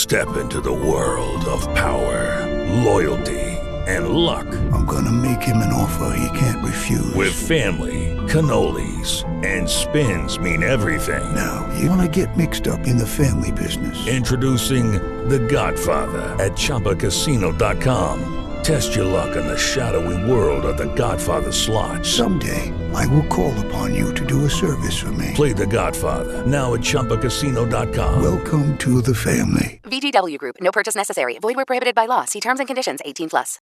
Step into the world of power, loyalty, and luck. I'm gonna make him an offer he can't refuse. With family, cannolis, and spins mean everything. Now, you wanna get mixed up in the family business. Introducing The Godfather at ChumbaCasino.com. Test your luck in the shadowy world of The Godfather slot. Someday, I will call upon you to do a service for me. Play The Godfather, now at ChumbaCasino.com. Welcome to the family. VGW Group. No purchase necessary. Void where prohibited by law. See terms and conditions. 18+.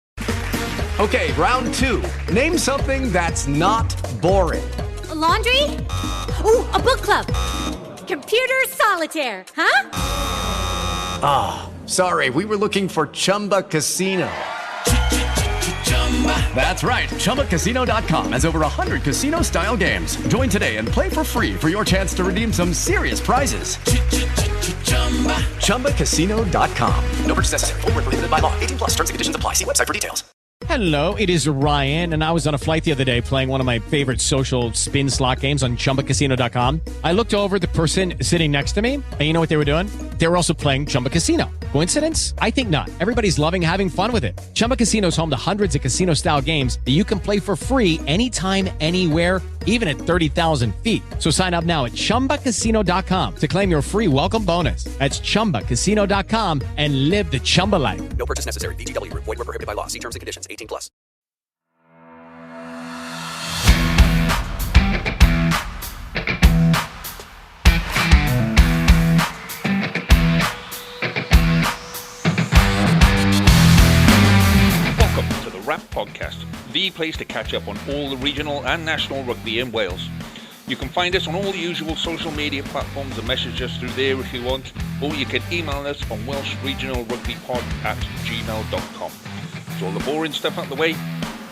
Okay, round two. Name something that's not boring. A laundry? Ooh, a book club. Computer solitaire, huh? Ah, sorry, we were looking for Chumba Casino. That's right, ChumbaCasino.com has over 100 casino-style games. Join today and play for free for your chance to redeem some serious prizes. ChumbaCasino.com. No purchase necessary. Void where prohibited by law. 18+. Terms and conditions apply. See website for details. Hello, it is Ryan, and I was on a flight the other day playing one of my favorite social spin slot games on ChumbaCasino.com. I looked over at the person sitting next to me, and you know what they were doing? They were also playing Chumba Casino. Coincidence? I think not. Everybody's loving having fun with it. Chumba Casino is home to hundreds of casino-style games that you can play for free anytime, anywhere, even at 30,000 feet. So sign up now at ChumbaCasino.com to claim your free welcome bonus. That's ChumbaCasino.com and live the Chumba life. No purchase necessary. VGW Group. Void where prohibited by law. See terms and conditions. 18+. Welcome to the RnR Podcast, the place to catch up on all the regional and national rugby in Wales. You can find us on all the usual social media platforms and message us through there if you want, or you can email us on welshregionalrugbypod@gmail.com. So all the boring stuff out the way,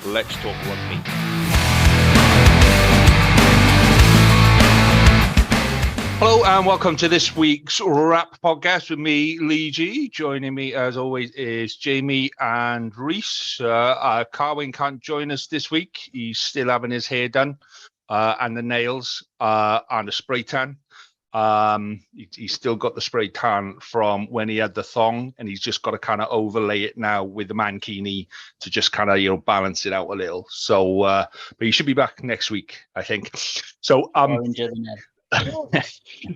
let's talk rugby. Hello and welcome to this week's RnR Podcast with me, Lee G. Joining me as always is Jamie and Reese. Carwin can't join us this week. He's still having his hair done and the nails and a spray tan. He's still got the spray tan from when he had the thong, and he's just got to kind of overlay it now with the mankini to just kind of, balance it out a little. So, but he should be back next week, I think. So,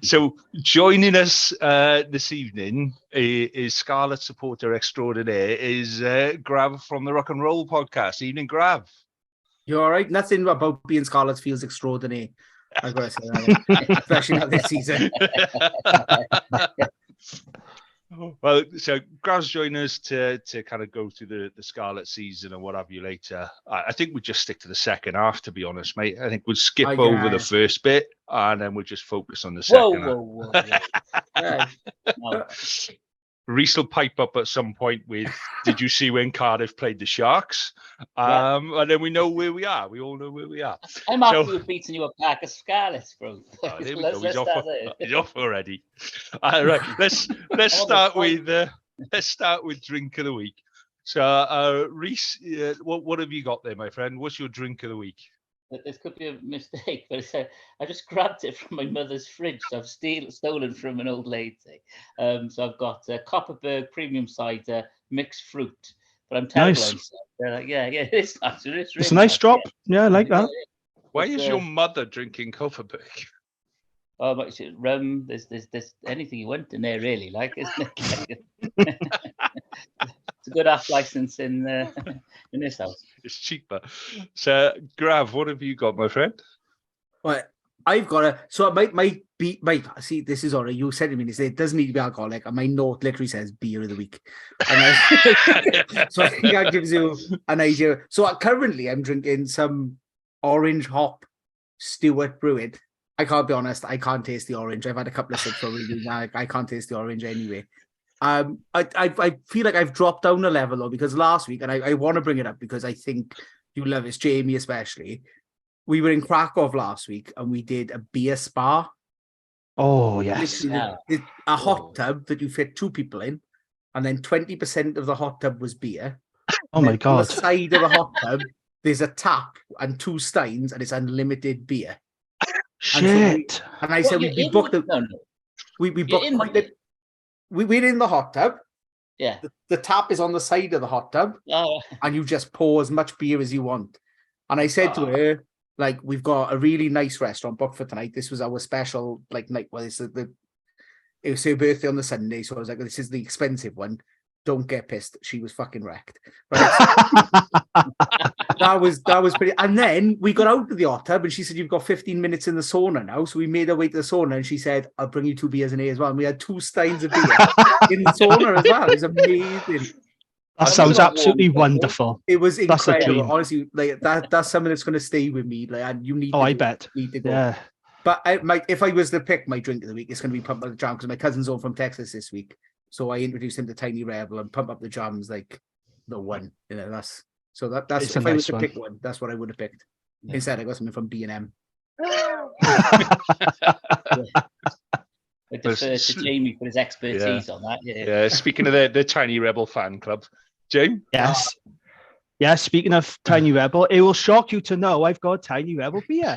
so joining us this evening is Scarlets supporter extraordinaire, is Grav from the Rock and Roll Podcast. Evening, Grav. You all right? Nothing about being Scarlets feels extraordinary. I've got to say that, especially not this season. Well, so Grav's joining us to kind of go through the Scarlet season and what have you later. I think we'll just stick to the second half, to be honest, mate. I think we'll skip over the first bit and then we'll just focus on the second half. No. Reese will pipe up at some point with, did you see when Cardiff played the Sharks? And then we know where we are. We all know where we are. I'm after you beating you a pack of Scarlets, bro. Oh, there we go. He's off already. All right, let's start with drink of the week. So, Reese, what have you got there, my friend? What's your drink of the week? This could be a mistake, but I just grabbed it from my mother's fridge. So I've stolen from an old lady. So I've got Copperberg Premium Cider Mixed Fruit. But I'm terrible. Nice. It's nice. It's a nice drop. Yeah, I like that. Why is your mother drinking Copperberg? Oh, but rum. There's anything you want in there, really. Like, isn't it? It's a good half license in this house. It's cheaper. So, Grav, what have you got, my friend? Well, I've got a. So my see, this is all right. You said to me, it doesn't need to be alcoholic, and my note literally says beer of the week. So I think that gives you an idea. So currently, I'm drinking some orange hop Stewart Brewing. I can't be honest. I can't taste the orange. I've had a couple of sips already. I can't taste the orange anyway. I feel like I've dropped down a level though, because last week, and I want to bring it up because I think you love it, Jamie especially. We were in Krakow last week and we did a beer spa. Oh yes, a hot tub that you fit two people in, and then 20% of the hot tub was beer. Oh my god! On the side of the hot tub, there's a tap and two steins, and it's unlimited beer. Shit! And I said we booked the. We booked quite a. we're in the hot tub. Yeah. The tap is on the side of the hot tub, and you just pour as much beer as you want. And I said to her, like, we've got a really nice restaurant booked for tonight. This was our special, like, night. Well, it was her birthday on the Sunday, so I was like, this is the expensive one. Don't get pissed. She was fucking wrecked. Right? that was pretty. And then we got out of the hot tub, and she said, "You've got 15 minutes in the sauna now." So we made our way to the sauna, and she said, "I'll bring you 2 beers in here as well." And we had 2 steins of beer in the sauna as well. It was amazing. That sounds absolutely wonderful. It was That's a incredible. dream. Honestly, like that's something that's going to stay with me. Like, and you need. Oh, I bet. Need to go. Yeah. But if I was to pick my drink of the week, it's going to be Pump Up the Jam because my cousin's home from Texas this week. So I introduced him to Tiny Rebel, and Pump Up the Jam's like the one. You know, that's It's if a I was nice to one. pick one, that's what I would have picked. Instead, I got something from B&M. I defer to Jamie for his expertise on that. Yeah. Speaking of the Tiny Rebel fan club, Jamie. Yes. Yeah, speaking of Tiny Rebel, it will shock you to know I've got a Tiny Rebel beer.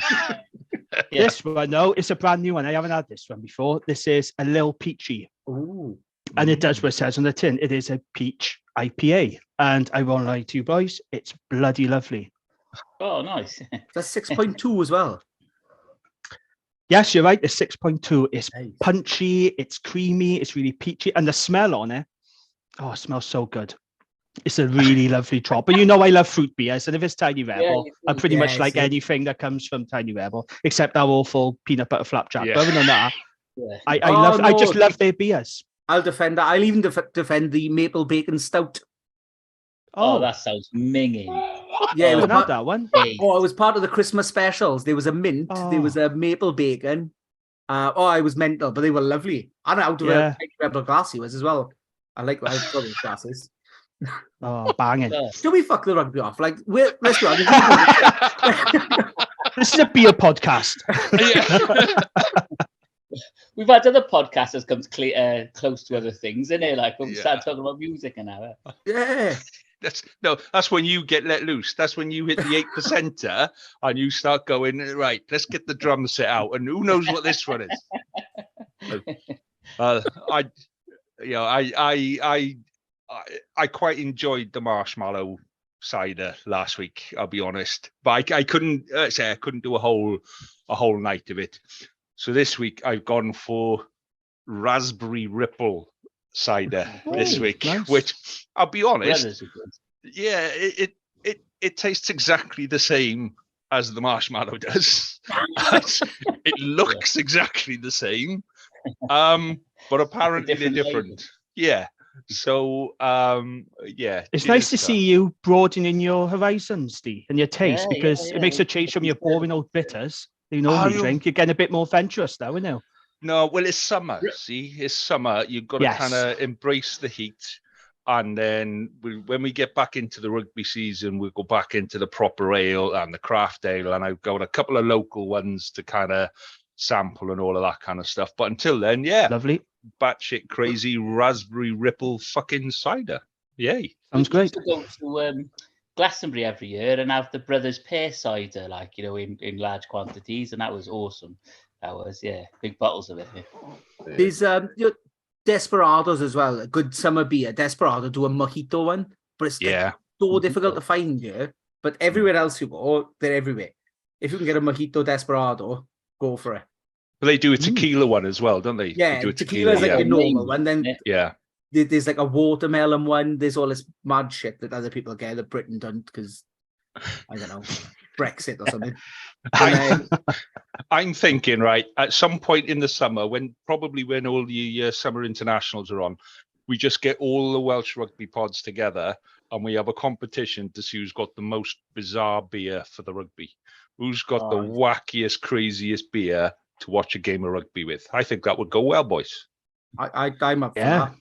This one, no, it's a brand new one. I haven't had this one before. This is a Lil Peachy. Ooh. And it does what it says on the tin. It is a peach IPA. And I won't lie to you boys, it's bloody lovely. Oh, nice. That's 6.2 as well. Yes, you're right. It's 6.2. It's punchy, it's creamy, it's really peachy. And the smell on it, oh, it smells so good. It's a really lovely drop. But you know I love fruit beers, and if it's Tiny Rebel, I pretty much like anything that comes from Tiny Rebel, except our awful peanut butter flapjack. But other than that, I just love their beers. I'll defend that. I'll even defend the maple bacon stout. Oh, that sounds minging. Yeah, it was not that one. Oh, it was part of the Christmas specials. There was a mint, there was a maple bacon. I was mental, but they were lovely. And out of a Tiny Rebel glass he was as well. I like those glasses. Oh, banging. Do we fuck the rugby off? Like, let's be honest. This is a beer podcast. We've had other podcasts that come close to other things, isn't it? Like when we start talking about music and now. Yeah. That's when you get let loose. That's when you hit the 8%er and you start going, right, let's get the drum set out. And who knows what this one is? I quite enjoyed the marshmallow cider last week, I'll be honest. But I couldn't say I couldn't do a whole night of it. So this week I've gone for raspberry ripple cider this week, which I'll be honest, it tastes exactly the same as the marshmallow does. It looks exactly the same, but apparently they're different. Yeah. So it's nice to see you broadening your horizons, Steve, and your taste, because it makes a change from your boring old bitters you normally drink. You're getting a bit more adventurous now, isn't it? No, well, it's summer. See, it's summer. You've got to kind of embrace the heat, and then when we get back into the rugby season, we'll go back into the proper ale and the craft ale, and I've got a couple of local ones to kind of sample and all of that kind of stuff. But until then, lovely, batshit crazy raspberry ripple fucking cider. Yay! Sounds great. We used to go to Glastonbury every year and have the Brothers Pear cider, like, you know, in large quantities, and that was awesome. That was big bottles of it. There's Desperados as well, a good summer beer. Desperado do a mojito one, but it's so difficult to find here. But everywhere else you go, they're everywhere. If you can get a mojito Desperado, go for it. But they do a tequila one as well, don't they? Yeah, they do a tequila is like a normal one. Then there's like a watermelon one. There's all this mad shit that other people get that Britain don't because, I don't know, Brexit or something. I'm thinking, right, at some point in the summer, when all the summer internationals are on, we just get all the Welsh Rugby pods together and we have a competition to see who's got the most bizarre beer for the rugby. Who's got the wackiest, craziest beer to watch a game of rugby with? I think that would go well, boys. I'm up for that.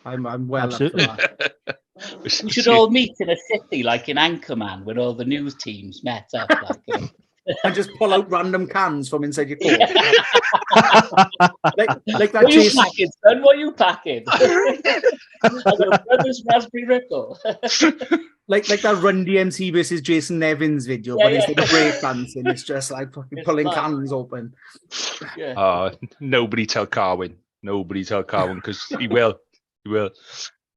I'm well Absolutely. up for that. We should all meet in a city, like in Anchorman, where all the news teams met up. Like, and just pull out random cans from inside your coat. like that. What are you packing, son? What are you packing? Brothers Raspberry Ripple. like that Run DMC versus Jason Nevins video, but instead of break dancing, it's just like fucking pulling cans open. Nobody tell Carwin. Nobody tell Carwin because he will. He will.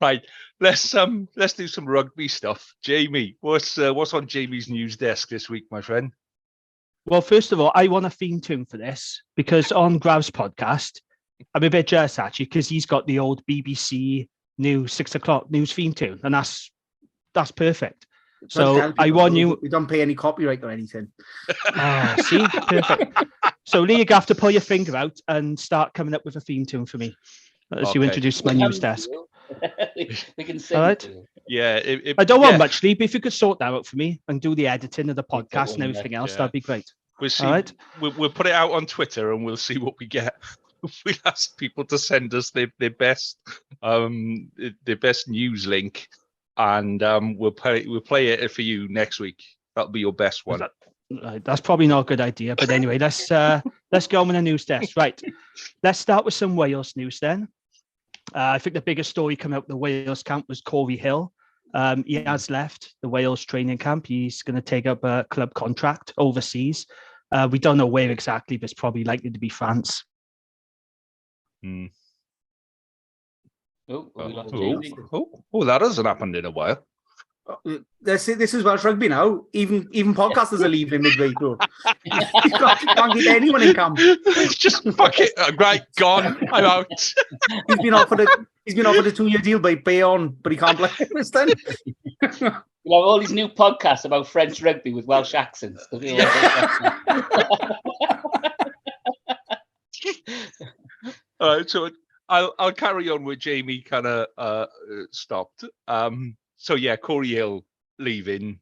Right. Let's do some rugby stuff. Jamie, what's on Jamie's news desk this week, my friend? Well, first of all, I want a theme tune for this because on Grav's podcast, I'm a bit jealous actually because he's got the old BBC News 6 o'clock news theme tune, and that's perfect. So I want you. We don't pay any copyright or anything. Oh, see, perfect. So Lee, you have to pull your finger out and start coming up with a theme tune for me as you introduce my news desk. We can sing. All right. Yeah, I don't want much, Lee, but if you could sort that out for me and do the editing of the podcast and everything else, that'd be great. We'll see. All right. We'll put it out on Twitter and we'll see what we get. We'll ask people to send us their best news link, and we'll play it for you next week. That'll be your best one. That's probably not a good idea, but anyway, let's go on with the news desk. Right, let's start with some Wales news then. I think the biggest story coming out of the Wales camp was Corey Hill. He has left the Wales training camp. He's going to take up a club contract overseas. We don't know where exactly, but it's probably likely to be France. Oh, that hasn't happened in a while. This is Welsh Rugby now. Even podcasters are leaving midway through. You can't get anyone in camp. It's just fuck it. Right, gone. I'm out. He's been offered a 2-year deal by Bayonne, but he can't play this time. We'll have all these new podcasts about French rugby with Welsh accents. All right, so I'll carry on with Jamie kind of stopped. So yeah, Corey Hill leaving.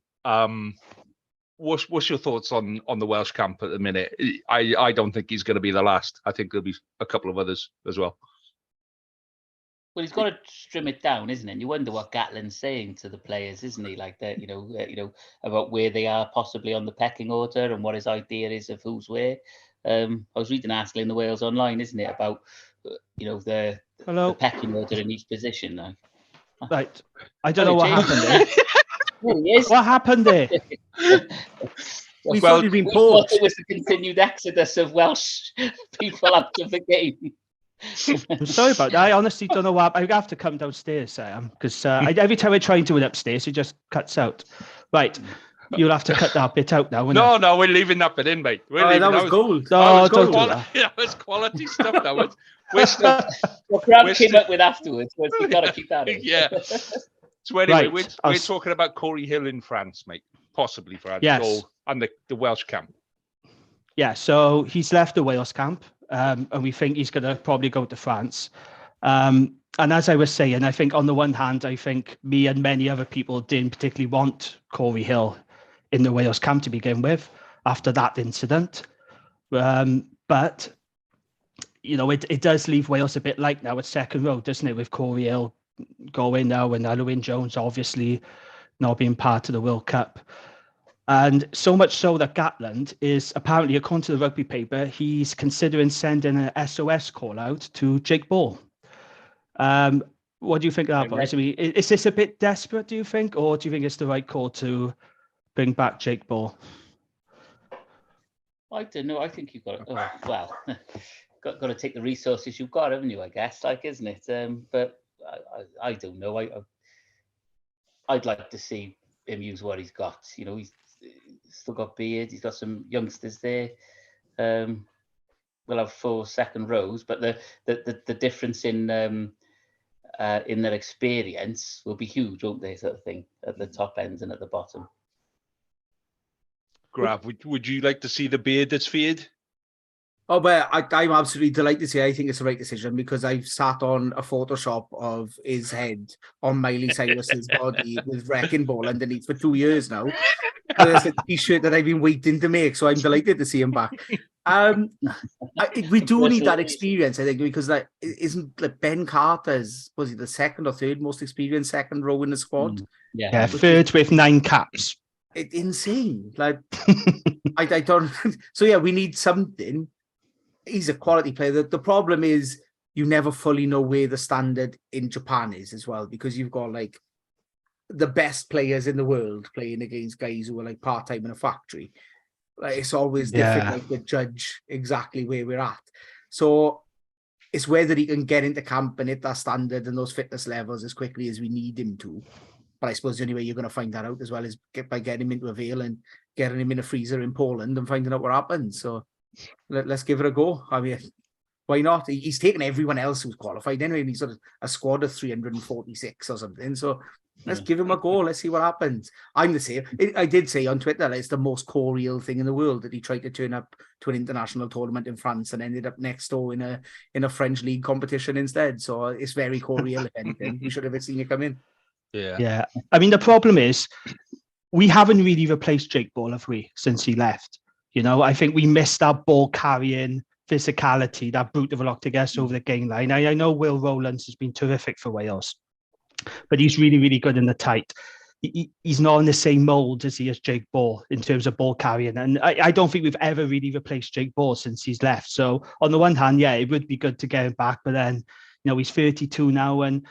What's your thoughts on the Welsh camp at the minute? I don't think he's going to be the last. I think there'll be a couple of others as well. Well, he's got to trim it down, isn't it? And you wonder what Gatland's saying to the players, isn't he? Like that, about where they are possibly on the pecking order and what his idea is of who's where. I was reading an article in the Wales Online, isn't it, about the pecking order in each position now. Right, I don't know what happened there. What happened there? We thought he'd been poached. It was the continued exodus of Welsh people out of the game. I'm sorry about that. I honestly don't know what. I have to come downstairs, Sam, because every time I try and do it upstairs, it just cuts out. Right, you'll have to cut that bit out now. No, we're leaving that bit in, mate. That was gold. No, don't do that. That was quality stuff. That was. What Grav came up with afterwards was we got to keep that in. Yeah. So anyway, we're talking about Corey Hill in France, mate. Possibly France. Yes. And the Welsh camp. Yeah, so he's left the Wales camp, and we think he's going to probably go to France. And as I was saying, I think on the one hand, I think me and many other people didn't particularly want Corey Hill in the Wales camp to begin with after that incident. But it does leave Wales a bit like now at second row, doesn't it? With Corey Hill going now and Alwyn Jones obviously not being part of the World Cup. And so much so that Gatland is apparently, according to the rugby paper, he's considering sending an SOS call out to Jake Ball. What do you think of that, boys? I mean, is this a bit desperate, do you think? Or do you think it's the right call to bring back Jake Ball? I don't know. I think you've got got to take the resources you've got, haven't you? I guess, isn't it? But I don't know. I'd like to see him use what he's got. He's still got beard. He's got some youngsters there. We'll have 4 second rows, but the difference in their experience will be huge, won't they? Sort of thing at the top ends and at the bottom. Grav, would you like to see the beard that's feared? Oh, but I'm absolutely delighted to say I think it's the right decision because I've sat on a Photoshop of his head on Miley Cyrus's body with wrecking ball underneath for 2 years now. There's a t-shirt that I've been waiting to make, so I'm delighted to see him back. We do need that experience, I think, because isn't Ben Carter's, was he the second or third most experienced second row in the squad? Yeah, third with 9 caps. It's insane. Like I don't. So yeah, we need something. He's a quality player. The problem is you never fully know where the standard in Japan is as well, because you've got like the best players in the world playing against guys who are like part-time in a factory. Like it's always difficult to judge exactly where we're at. So It's whether he can get into camp and hit that standard and those fitness levels as quickly as we need him to. But I suppose the only way you're going to find that out as well is by getting him into a Vale and getting him in a freezer in Poland and finding out what happens. So let's give it a go. I mean, why not? He's taken everyone else who's qualified anyway, and he's got a squad of 346 or something. So let's give him a go. Let's see what happens. I'm the same. I did say on Twitter that it's the most co-real thing in the world that he tried to turn up to an international tournament in France and ended up next door in a French league competition instead. So it's very co-real, if anything. We should have seen it come in. Yeah. I mean, the problem is we haven't really replaced Jake Ball, have we, since he left? You know, I think we missed that ball carrying physicality, that brute of a lock to get us over the game line. I know Will Rowlands has been terrific for Wales, but he's really, really good in the tight. He's not in the same mould as he is Jake Ball in terms of ball carrying. And I don't think we've ever really replaced Jake Ball since he's left. So on the one hand, yeah, it would be good to get him back. But then, you know, he's 32 now, and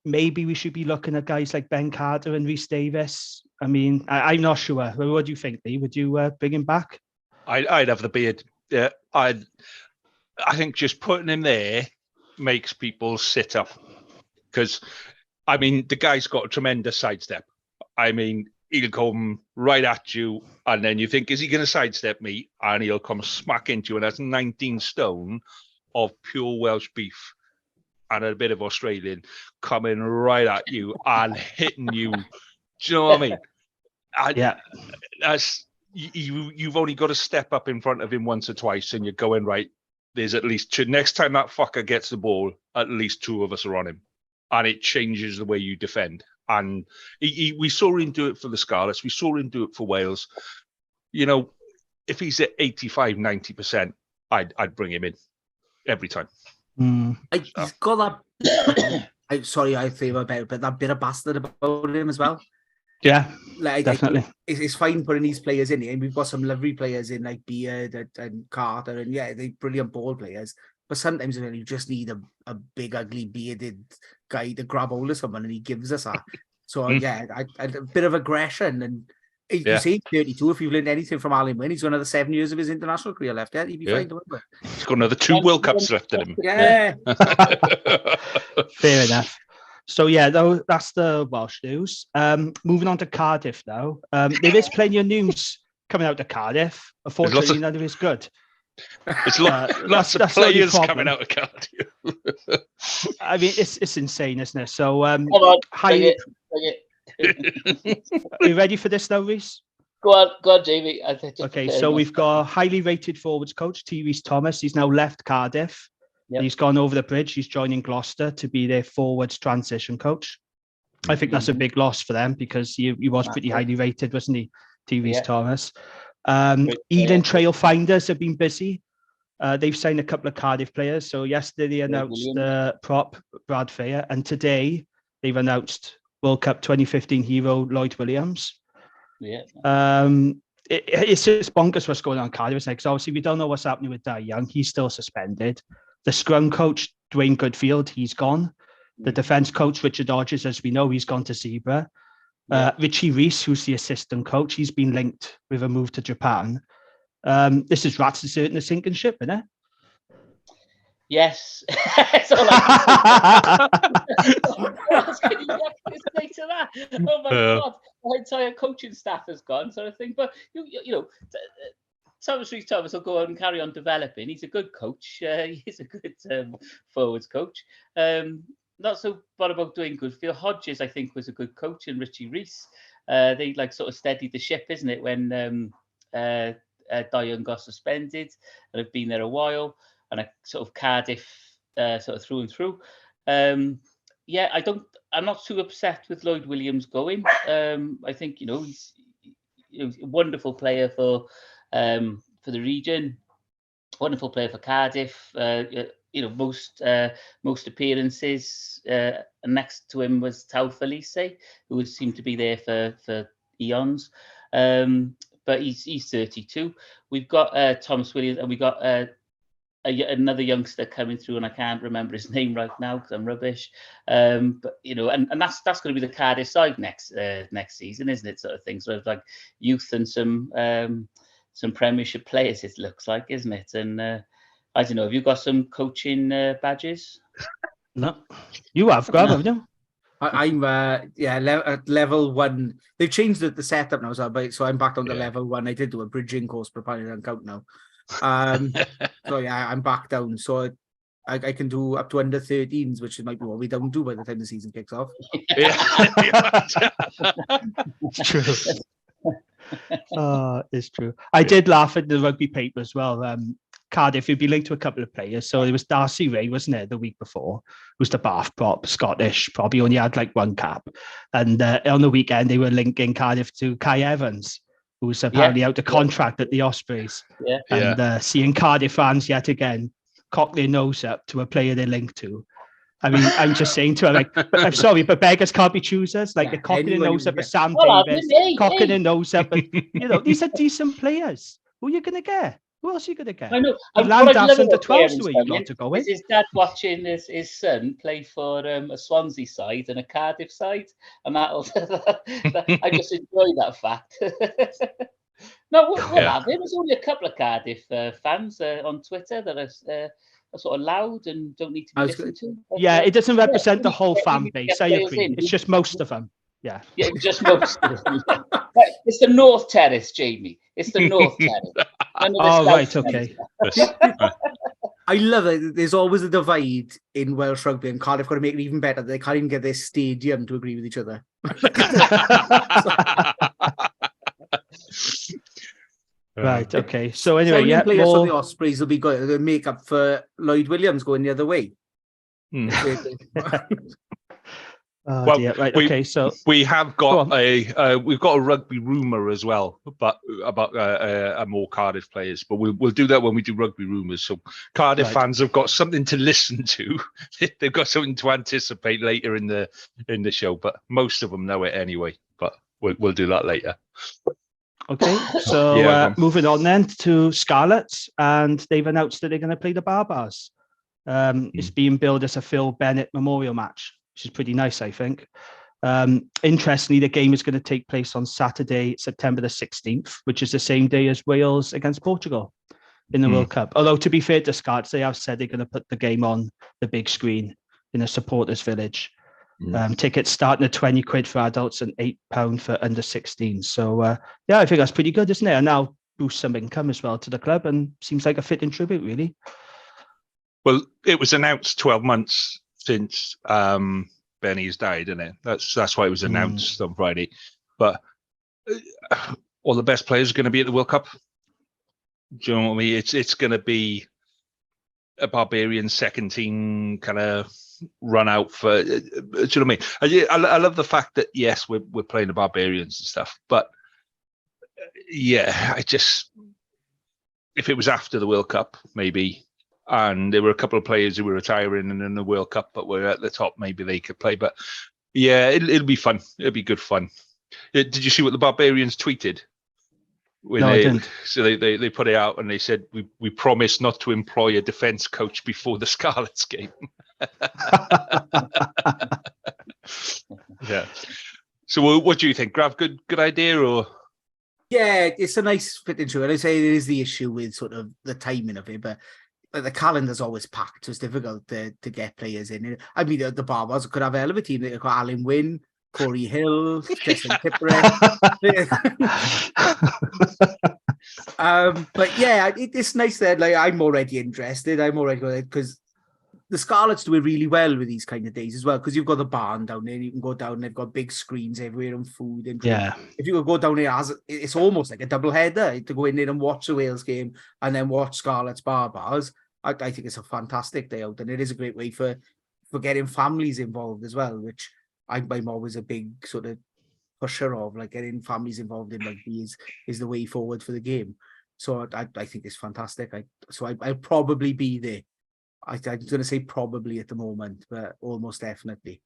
maybe we should be looking at guys like Ben Carter and Rhys Davis. I mean, I'm not sure. What do you think, Lee? Would you bring him back? I'd have the beard. Yeah, I think just putting him there makes people sit up, because, I mean, the guy's got a tremendous sidestep. I mean, he'll come right at you, and then you think, is he going to sidestep me? And he'll come smack into you, and that's 19 stone of pure Welsh beef and a bit of Australian coming right at you and hitting you. Do you know what I mean? That's you've only got to step up in front of him once or twice, and you're going, right, there's at least two. Next time that fucker gets the ball, at least two of us are on him, and it changes the way you defend. And we saw him do it for the Scarlets. We saw him do it for Wales. You know, if he's at 85, 90%, I'd bring him in every time. He's got that. I feel about, but that bit of bastard about him as well. Yeah, definitely. It's fine putting these players in, and we've got some lovely players in like Beard and Carter, and yeah, they're brilliant ball players. But sometimes you just need a big, ugly, bearded guy to grab hold of someone, and he gives us that. So yeah, a bit of aggression. And you see, 32. If you've learned anything from Alan Wynne, he's got another 7 years of his international career left. Yeah, he'd be fine to win. He's got another 2 World Cups left in him. Yeah. Fair enough. So yeah, that's the Welsh news. Moving on to Cardiff now. There is plenty of news coming out of Cardiff. Unfortunately, none of it's good. There's lots of players coming out of Cardiff. I mean, it's insane, isn't it? So, come on, bring it. Are you ready for this now, Rhys? Go on, Jamie. Okay, so we've got highly rated forwards coach T. Rhys Thomas. He's now left Cardiff. Yep. He's gone over the bridge. He's joining Gloucester to be their forwards transition coach. I think that's a big loss for them, because he was pretty highly rated, wasn't he, T. Rhys Thomas? Ealing Trailfinders have been busy. They've signed a couple of Cardiff players. So yesterday they announced prop Brad Fair, and today they've announced World Cup 2015 hero Lloyd Williams. Yeah. It's just bonkers what's going on in Cardiff, because obviously we don't know what's happening with Dai Young. He's still suspended. The scrum coach, Dwayne Goodfield, he's gone. The defence coach, Richard Hodges, as we know, he's gone to Zebra. Richie Rees, who's the assistant coach, he's been linked with a move to Japan. This is rats deserting a sinking ship, isn't it? Yes. That's all I was going to say to that. Oh my God, the entire coaching staff has gone, sort of thing. But you know, Thomas Rhys Thomas will go on and carry on developing. He's a good coach. He's a good forwards coach. Not so bad about doing good. Phil Hodges, I think, was a good coach, and Richie Rees. They sort of steadied the ship, isn't it, when Dai Young got suspended, and have been there a while, and a sort of Cardiff sort of through and through. I'm not too upset with Lloyd Williams going. I think he's a wonderful player for the region, wonderful player for Cardiff. Most appearances. Next to him was Tau Felice, who seemed to be there for eons. But he's 32. We've got Thomas Williams, and we've got another youngster coming through, and I can't remember his name right now because I'm rubbish. But and that's going to be the Cardiff side next season, isn't it? Sort of thing. So it's like youth and some Premiership players. It looks like, isn't it? And I don't know. Have you got some coaching badges? No, you have, Grav, haven't you? I'm at level 1. They've changed the setup now, so I'm back down to level 1. I did do a bridging course, but apparently I don't count now. So yeah, I'm back down. So I can do up to under 13s, which might be what we don't do by the time the season kicks off. It's true. It's true. I did laugh at the rugby paper as well. Cardiff, you'd be linked to a couple of players. So it was Darcy Ray, wasn't it, the week before, who's the Bath prop, Scottish, probably only had like 1 cap. And on the weekend, they were linking Cardiff to Kai Evans, who's apparently out of contract at the Ospreys. Yeah. And seeing Cardiff fans yet again cock their nose up to a player they're linked to. I mean, I'm just saying to her, like, I'm sorry, but beggars can't be choosers. Like, they're cocking their nose up at Sam Davis, cocking their nose up. And, these are decent players. Who are you going to get? Who else are you going to get? I know. Landaf's under 12s the way you got to go with. His dad watching his son play for a Swansea side and a Cardiff side. And I just enjoy that fact. No, we'll have it. There's only a couple of Cardiff fans on Twitter that are sort of loud and don't need to be listened to. Yeah, it doesn't represent the whole fan base. I agree. It's just most of them. Yeah, just most of them. It's the North Terrace, Jamie. It's the North Terrace. Oh, right, okay. I love it. There's always a divide in Welsh Rugby, and Cardiff got to make it even better. They can't even get their stadium to agree with each other. Right, okay. So anyway, players on the Ospreys will be good. They'll make up for Lloyd Williams going the other way. Right. Okay, so we have got we've got a rugby rumor as well, but about more Cardiff players. But we'll do that when we do rugby rumors. So Cardiff fans have got something to listen to. They've got something to anticipate later in the show. But most of them know it anyway. But we'll do that later. Okay, so moving on then to Scarlets, and they've announced that they're going to play the Barbars. It's being billed as a Phil Bennett memorial match, which is pretty nice, I think. Interestingly, the game is going to take place on Saturday, September the 16th, which is the same day as Wales against Portugal in the World Cup. Although, to be fair to Scarlets, they have said they're going to put the game on the big screen in a supporters village. Tickets starting at £20 for adults and £8 for under 16. So, I think that's pretty good, isn't it? And now boost some income as well to the club, and seems like a fitting tribute, really. Well, it was announced 12 months since Benny's died, isn't it? That's why it was announced on Friday. But all the best players are going to be at the World Cup. Do you know what I mean? It's going to be a Barbarian second team kind of run out for. Do you know what I mean? I love the fact that yes, we're playing the Barbarians and stuff, but I just, if it was after the World Cup, maybe. And there were a couple of players who were retiring and in the World Cup, but were at the top. Maybe they could play. But yeah, it'll be fun. It'll be good fun. Did you see what the Barbarians tweeted? No, I didn't. So they put it out and they said, we promise not to employ a defence coach before the Scarlets game. Yeah. So what do you think, Grav? Good idea or? Yeah, it's a nice fit into it. I say it is the issue with sort of the timing of it, but the calendar's always packed, so it's difficult to get players in. I mean, the Barbars could have a hell of a team. They've got Alan Wynne, Corey Hill, Justin Tipperary. But yeah, it's nice that I'm already interested. I'm already going because the Scarlets do it really well with these kind of days as well, because you've got the barn down there. You can go down, they've got big screens everywhere and food. And if you could go down there, it's almost like a double header to go in there and watch the Wales game and then watch Scarlets Barbars. I think it's a fantastic day out, and it is a great way for getting families involved as well, which I'm always a big sort of pusher of, like getting families involved in rugby is the way forward for the game. So I think it's fantastic. I'll probably be there. I'm going to say probably at the moment, but almost definitely.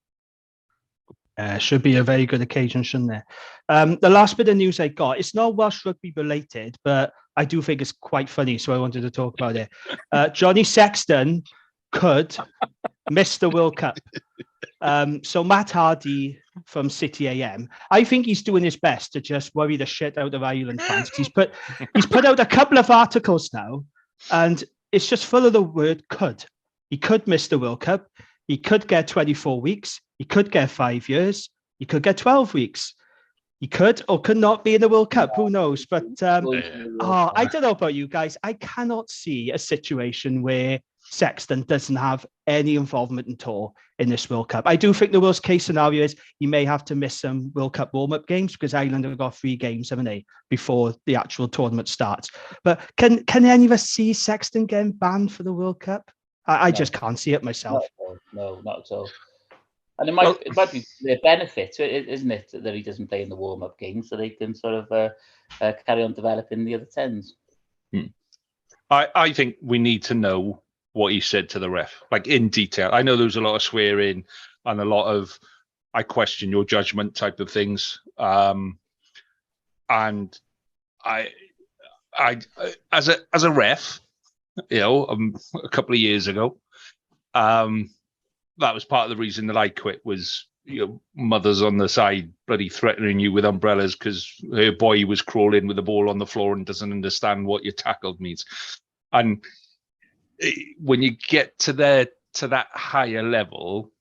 Should be a very good occasion, shouldn't it? The last bit of news I got, it's not Welsh Rugby related, but I do think it's quite funny, so I wanted to talk about it. Johnny Sexton could miss the World Cup. So Matt Hardy from City AM, I think he's doing his best to just worry the shit out of Ireland fans. He's put out a couple of articles now, and it's just full of the word could. He could miss the World Cup. He could get 24 weeks. He could get 5 years. He could get 12 weeks. He could or could not be in the World Cup. Who knows? But I don't know about you guys. I cannot see a situation where Sexton doesn't have any involvement at all in this World Cup. I do think the worst case scenario is he may have to miss some World Cup warm-up games because Ireland have got 3 games, haven't they, before the actual tournament starts. But can any of us see Sexton getting banned for the World Cup? I just can't see it myself. No, not at all. And it might be the benefit, isn't it, that he doesn't play in the warm-up games, so they can sort of carry on developing the other 10s. I think we need to know what he said to the ref, like in detail. I know there was a lot of swearing and a lot of "I question your judgment" type of things. And I as a ref, a couple of years ago, that was part of the reason that I quit. Was mothers on the side bloody threatening you with umbrellas because her boy was crawling with the ball on the floor and doesn't understand what you tackled means. And when you get to that higher level,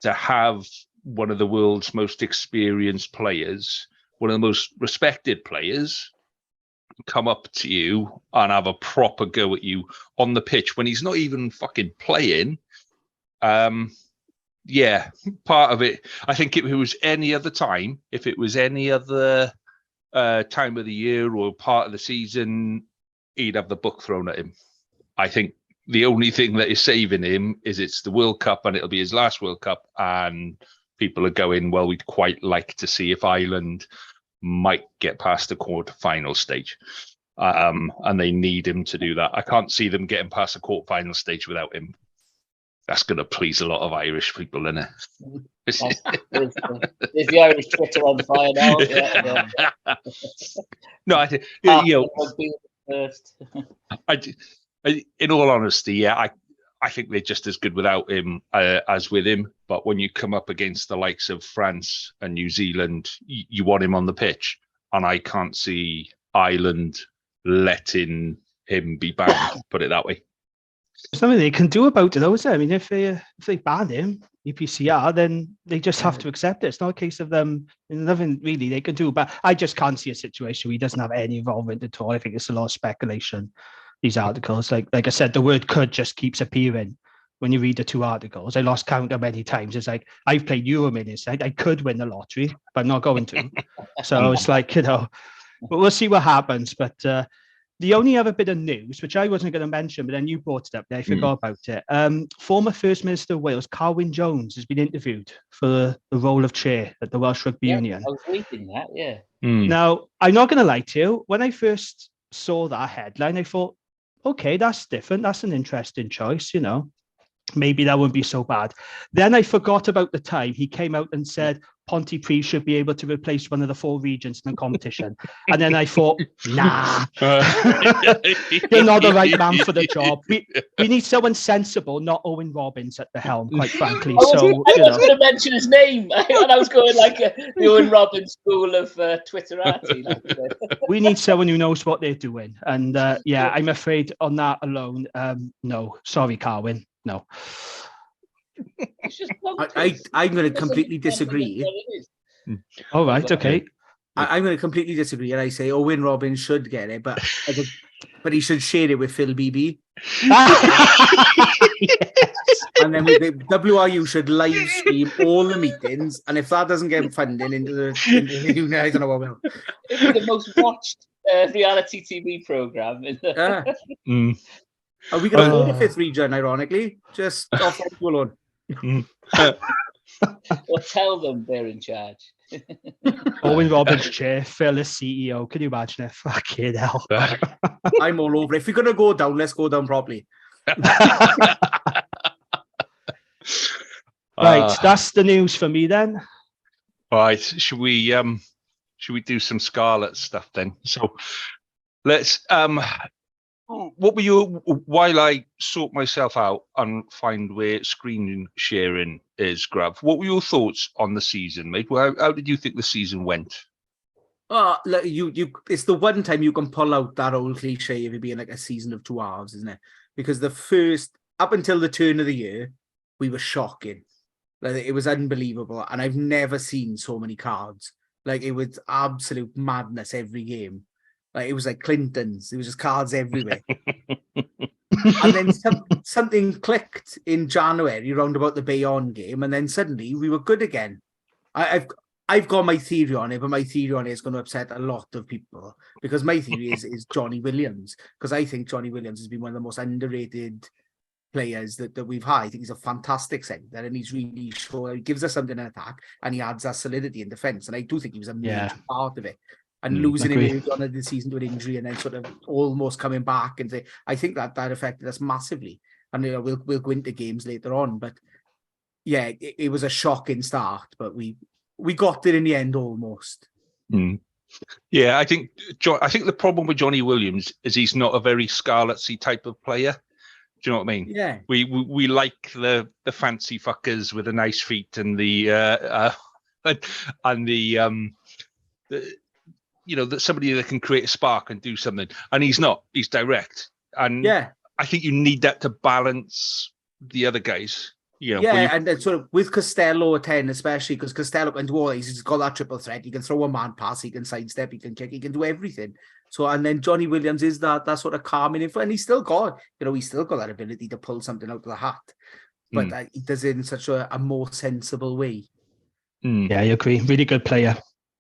to have one of the world's most experienced players, one of the most respected players, come up to you and have a proper go at you on the pitch when he's not even fucking playing. Yeah, part of it. I think if it was any other time, if it was any other time of the year or part of the season, he'd have the book thrown at him. I think the only thing that is saving him is it's the World Cup and it'll be his last World Cup, and people are going, well, we'd quite like to see if Ireland might get past the quarter-final stage. And they need him to do that. I can't see them getting past the quarter-final stage without him. That's going to please a lot of Irish people, isn't it? There's the Irish Twitter on fire now. Yeah. No, I think, in all honesty, yeah, I think they're just as good without him as with him. But when you come up against the likes of France and New Zealand, you want him on the pitch. And I can't see Ireland letting him be banned, put it that way. Something they can do about it, though, is there? I mean, if they ban him, EPCR, then they just have to accept it. It's not a case of them, nothing really they can do. But I just can't see a situation where he doesn't have any involvement at all. I think it's a lot of speculation, these articles. Like I said, the word could just keeps appearing when you read the 2 articles. I lost count of many times. It's like, I've played Euro minutes. I could win the lottery, but I'm not going to. So it's like, but we'll see what happens. But the only other bit of news, which I wasn't going to mention, but then you brought it up there, I forgot about it. Former First Minister of Wales, Carwyn Jones, has been interviewed for the role of chair at the Welsh Rugby Union. I was reading that, yeah. Now, I'm not going to lie to you. When I first saw that headline, I thought, okay, that's different. That's an interesting choice, Maybe that wouldn't be so bad. Then I forgot about the time he came out and said Pontypridd should be able to replace one of the 4 regions in the competition. And then I thought, nah, you're not the right man for the job. We need someone sensible, not Owen Robbins at the helm, quite frankly. I was going to mention his name, and I was going like the Owen Robbins school of Twitterati. We need someone who knows what they're doing. And I'm afraid on that alone, no. Sorry, Carwyn. No. I'm going to completely disagree. All right, okay. I'm going to completely disagree, and I say Owen Robbins should get it, but he should share it with Phil Beebe. And then the WRU should live stream all the meetings, and if that doesn't get funding into the I don't know what will. It's the most watched reality TV program. Are we going to go to 5th region, ironically? Just off you alone. Or tell them they're in charge. Owen Robbins chair, Phil as CEO. Can you imagine it? Fucking hell. I'm all over it. If we're going to go down, let's go down properly. Right, that's the news for me then. All right, should we do some Scarlets stuff then? So let's what were you, while I sort myself out and find where screen sharing is, Grav, what were your thoughts on the season, mate? How did you think the season went? Oh, look, it's the one time you can pull out that old cliche of it being like a season of two halves, isn't it? Because up until the turn of the year, we were shocking. Like, it was unbelievable. And I've never seen so many cards. Like, it was absolute madness every game. Like, it was like Clinton's. There was just cards everywhere. And then something clicked in January around about the Bayonne game, and then suddenly we were good again. I've got my theory on it, but my theory on it is going to upset a lot of people, because my theory is Johnny Williams, because I think Johnny Williams has been one of the most underrated players that we've had. I think he's a fantastic centre, and he's really he gives us something in attack, and he adds that solidity in defence. And I do think he was a major part of it. And losing him early on in the season to an injury, and then sort of almost coming back, and I think that affected us massively. And we'll go into games later on, but yeah, it was a shocking start, but we got there in the end almost. Yeah, I think the problem with Johnny Williams is he's not a very Scarletsy type of player. Do you know what I mean? Yeah. We like the fancy fuckers with the nice feet and the that somebody that can create a spark and do something. And he's not. He's direct. And yeah, I think you need that to balance the other guys. And then sort of with Costello at 10, especially because Costello can do all these. He's got that triple threat. He can throw a man pass. He can sidestep. He can kick. He can do everything. So, and then Johnny Williams is that sort of calming info, and he's still got that ability to pull something out of the hat, but he does it in such a more sensible way. Yeah, I agree. Really good player.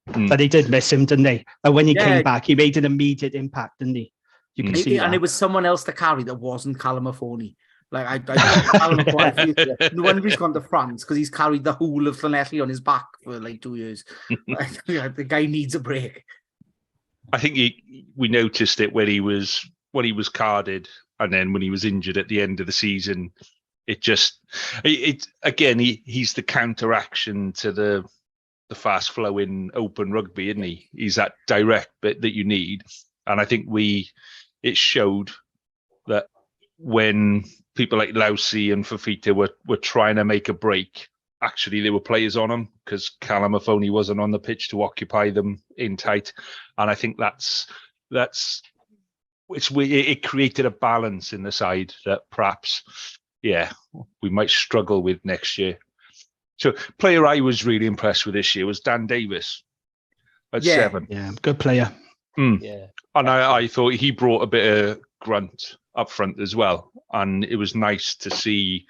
But they did miss him, didn't they? And when he came back, he made an immediate impact, didn't he? You can see that. And it was someone else to carry that wasn't Callum Affoni. Like I Callum Affoni, no wonder he's gone to France, because he's carried the whole of Llanelli on his back for like 2 years. The guy needs a break. I think we noticed it when he was carded, and then when he was injured at the end of the season. He's the counteraction to the fast flowing open rugby, isn't he? He's that direct bit that you need. And I think it showed that when people like Lousy and Fafita were trying to make a break, actually there were players on them, because Callum Affoni wasn't on the pitch to occupy them in tight. And I think it created a balance in the side that perhaps, we might struggle with next year. So, player I was really impressed with this year was Dan Davis at 7. Yeah, good player. Yeah, and I thought he brought a bit of grunt up front as well, and it was nice to see,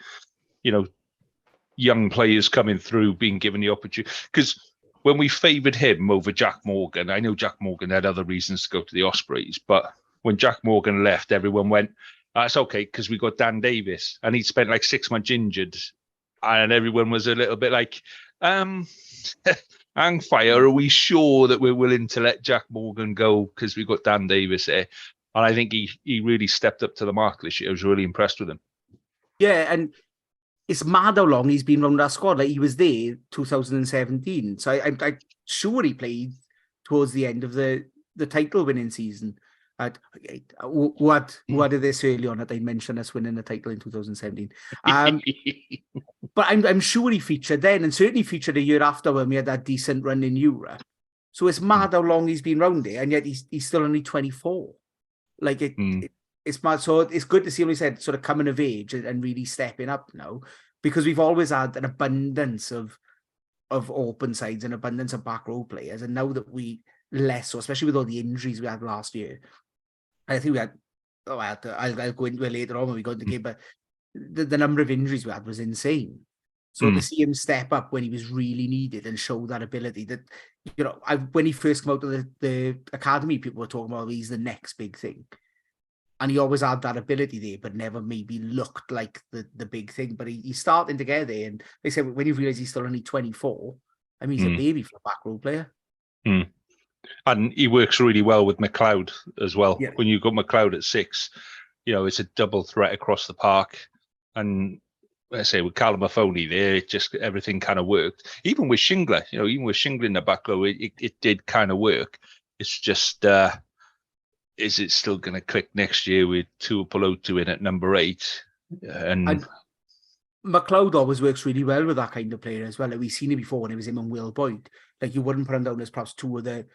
young players coming through, being given the opportunity. Because when we favoured him over Jack Morgan, I know Jack Morgan had other reasons to go to the Ospreys, but when Jack Morgan left, everyone went, "That's okay, because we got Dan Davis," and he'd spent like 6 months injured. And everyone was a little bit like, hang fire, are we sure that we're willing to let Jack Morgan go because we've got Dan Davis here? And I think he really stepped up to the mark this year. I was really impressed with him. Yeah, and it's mad how long he's been around our squad. Like, he was there 2017. So I'm sure he played towards the end of the title-winning season. Who had this early on that I mentioned us winning the title in 2017. But I'm sure he featured then, and certainly featured a year after when we had that decent run in Europe. So it's mad how long he's been around there, and yet he's still only 24. Like it's mad. So it's good to see him, he said, sort of coming of age and really stepping up now, because we've always had an abundance of open sides and abundance of back row players, and now that we less so, especially with all the injuries we had last year. I think we had, I'll go into it later on when we go into the game, but the number of injuries we had was insane. So to see him step up when he was really needed and show that ability that, when he first came out of the academy, people were talking about he's the next big thing. And he always had that ability there, but never maybe looked like the big thing. But he's starting to get there. And they said when you realise he's still only 24, I mean, he's a baby for a back row player. And he works really well with McLeod as well. Yeah. When you've got McLeod at 6, it's a double threat across the park. And I say with Callum Affoni there, it just everything kind of worked. Even with Shingler, even with Shingler in the back row, it did kind of work. It's just, is it still going to click next year with Tuipulotu in at number 8? And McLeod always works really well with that kind of player as well. Like, we've seen it before when it was him and Will Boyd. Like, you wouldn't put him down as perhaps two of the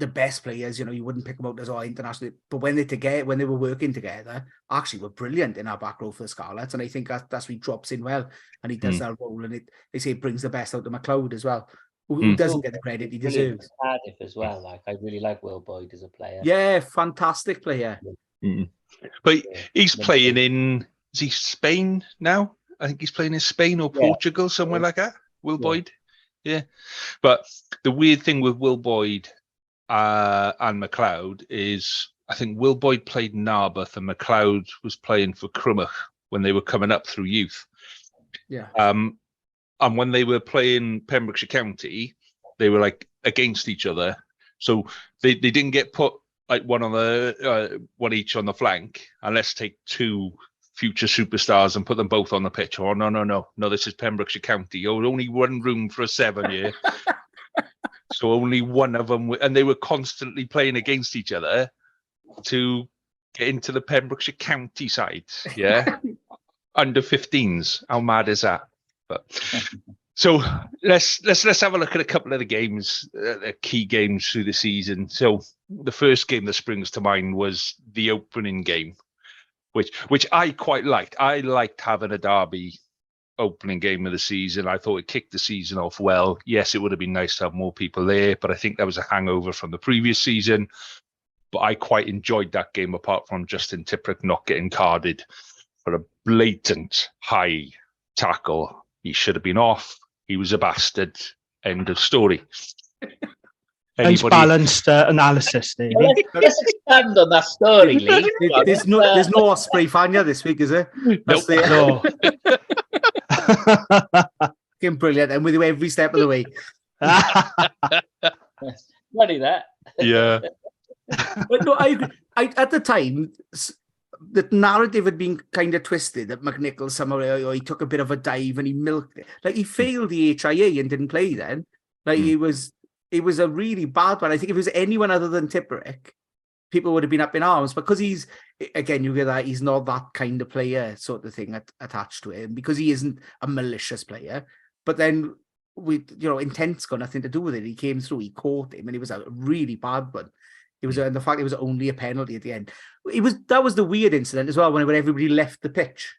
the best players. You know, you wouldn't pick them out as all international, but when they were working together, actually were brilliant in our back row for the Scarlets. And I think that's where he drops in well, and he does that role, and they say it brings the best out of McLeod as well, who doesn't get the credit he deserves. Cardiff as well. Like, I really like Will Boyd as a player. Yeah, fantastic player. But he's playing in, is he Spain now? I think he's playing in Spain or Portugal, somewhere like that. Will Boyd. Yeah. But the weird thing with Will Boyd and McLeod is, I think Will Boyd played in Narberth and McLeod was playing for Crummoch when they were coming up through youth. Yeah. And when they were playing Pembrokeshire County, they were like against each other. So they didn't get put like one each on the flank, and let's take two future superstars and put them both on the pitch. Oh, no, this is Pembrokeshire County. Oh, only one room for a 7 year. So only one of them, and they were constantly playing against each other to get into the Pembrokeshire County side. Yeah. Under 15s. How mad is that? But so let's have a look at a couple of the games, the key games through the season. So the first game that springs to mind was the opening game, which I quite liked. I liked having a derby opening game of the season. I thought it kicked the season off well. Yes, it would have been nice to have more people there, but I think that was a hangover from the previous season. But I quite enjoyed that game, apart from Justin Tipuric not getting carded for a blatant high tackle. He should have been off. He was a bastard. End of story. Nice balanced analysis there. Let's expand on that story, Lee. There's no Osprey fan this week, is there? Nope. No. Fucking brilliant, and with you every step of the way. Funny that. Yeah. But no, I at the time, the narrative had been kind of twisted that McNicholl somehow, he took a bit of a dive and he milked it. Like, he failed the HIA and didn't play then. Like, it was a really bad one. I think if it was anyone other than Tipuric, people would have been up in arms, because he's, again, you get that he's not that kind of player sort of thing attached to him, because he isn't a malicious player. But then intent's got nothing to do with it. He came through, he caught him, and it was a really bad one. It was, and the fact it was only a penalty at the end. That was the weird incident as well, when everybody left the pitch.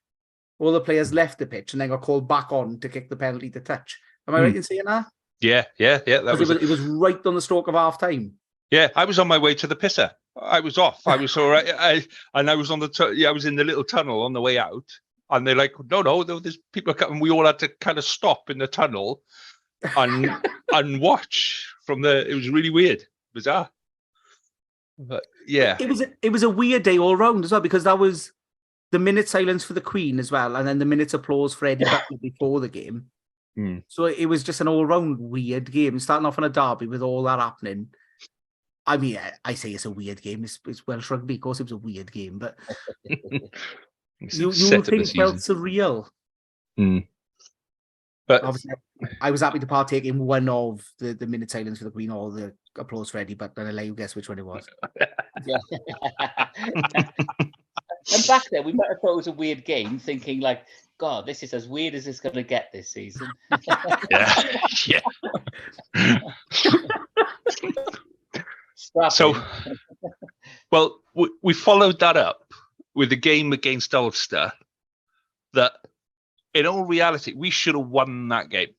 All the players left the pitch and then got called back on to kick the penalty to touch. Am I right in saying that? Yeah. It was right on the stroke of half time. Yeah, I was on my way to the pisser. I was off. I was all right. I was on I was in the little tunnel on the way out, and they're like, no, there's people coming. We all had to kind of stop in the tunnel and watch from the. It was really weird, bizarre. But yeah, it was a weird day all round as well, because that was the minute silence for the Queen as well, and then the minute's applause for Eddie Buckley before the game. So it was just an all-round weird game, starting off on a derby with all that happening. I mean, I say it's a weird game. It's Welsh Rugby. Of course, it was a weird game, but you think felt surreal. But obviously, I was happy to partake in one of the minute silence for the Queen or the applause for Eddie, but then I'll let you guess which one it was. And back then, we might have thought it was a weird game, thinking like, God, this is as weird as it's going to get this season. Yeah. So, well, we followed that up with a game against Ulster that, in all reality, we should have won that game.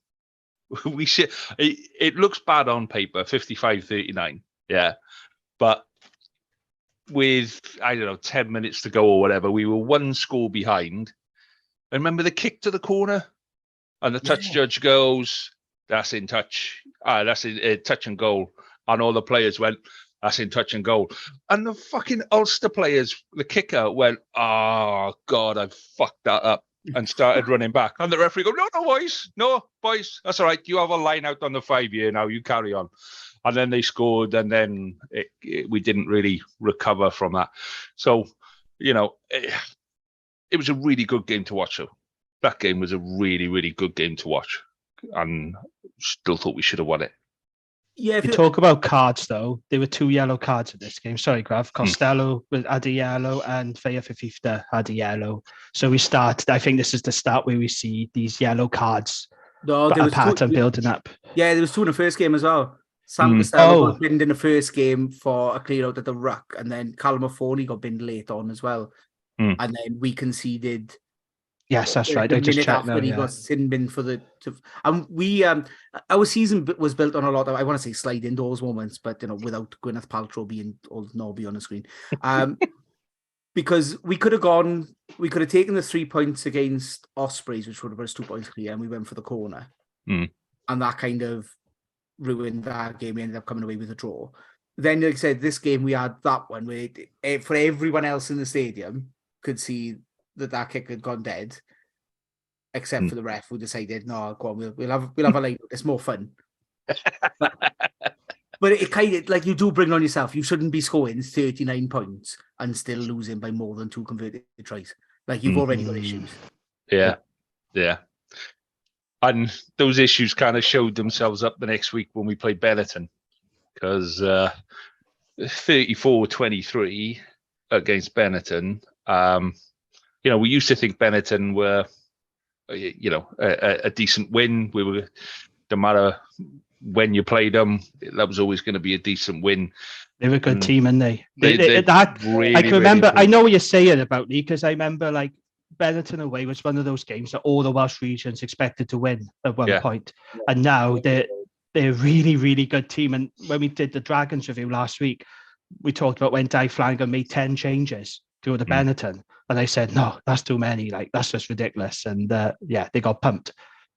We should. It looks bad on paper, 55-39. Yeah. But with, 10 minutes to go or whatever, we were one score behind. And remember the kick to the corner? And the touch judge goes, that's in touch. That's in touch and goal. And all the players went, that's in touch and goal. And the fucking Ulster players, the kicker, went, oh, God, I fucked that up. And started running back. And the referee goes, no, boys, that's all right. You have a line out on the 5 year now. You carry on. And then they scored, and then we didn't really recover from that. So, it was a really good game to watch. That game was a really, really good game to watch. And still thought we should have won it. Yeah, if you talk about cards, though, there were 2 yellow cards in this game. Sorry, Grav. Costello had a yellow and Feia Fifita had a yellow. So we started, I think this is the start where we see these yellow cards. No, there was pattern building up. Yeah, there was 2 in the first game as well. Sam Costello got binned in the first game for a clear out at the ruck, and then Callum Affoni got binned late on as well. And then we conceded. Yes, that's right. The I just minute checked after now. he got sin bin for the. And we, our season was built on a lot of, I want to say, slide indoors moments, but without Gwyneth Paltrow being old Nobby on the screen. Because we could have taken the 3 points against Ospreys, which would have been us 2 points clear, and we went for the corner. And that kind of ruined that game. We ended up coming away with a draw. Then, like I said, this game we had that one where for everyone else in the stadium could see that kick had gone dead, except for the ref who decided, no, go on, we'll have a line. It's more fun. But it kind of, like, you do bring on yourself. You shouldn't be scoring 39 points and still losing by more than 2 converted tries. Like, you've already got issues. Yeah. And those issues kind of showed themselves up the next week when we played Benetton, because 34-23 against Benetton. We used to think Benetton were, a decent win. We were, no matter when you played them, that was always going to be a decent win. They were a good team, and they really, I can remember. I know what you're saying about me, because I remember, like, Benetton away was one of those games that all the Welsh regions expected to win at one point, and now they're a really, really good team. And when we did the Dragons review last week, we talked about when Dave Flanagan made 10 changes to the Benetton, and I said, no, that's too many. Like, that's just ridiculous. And they got pumped.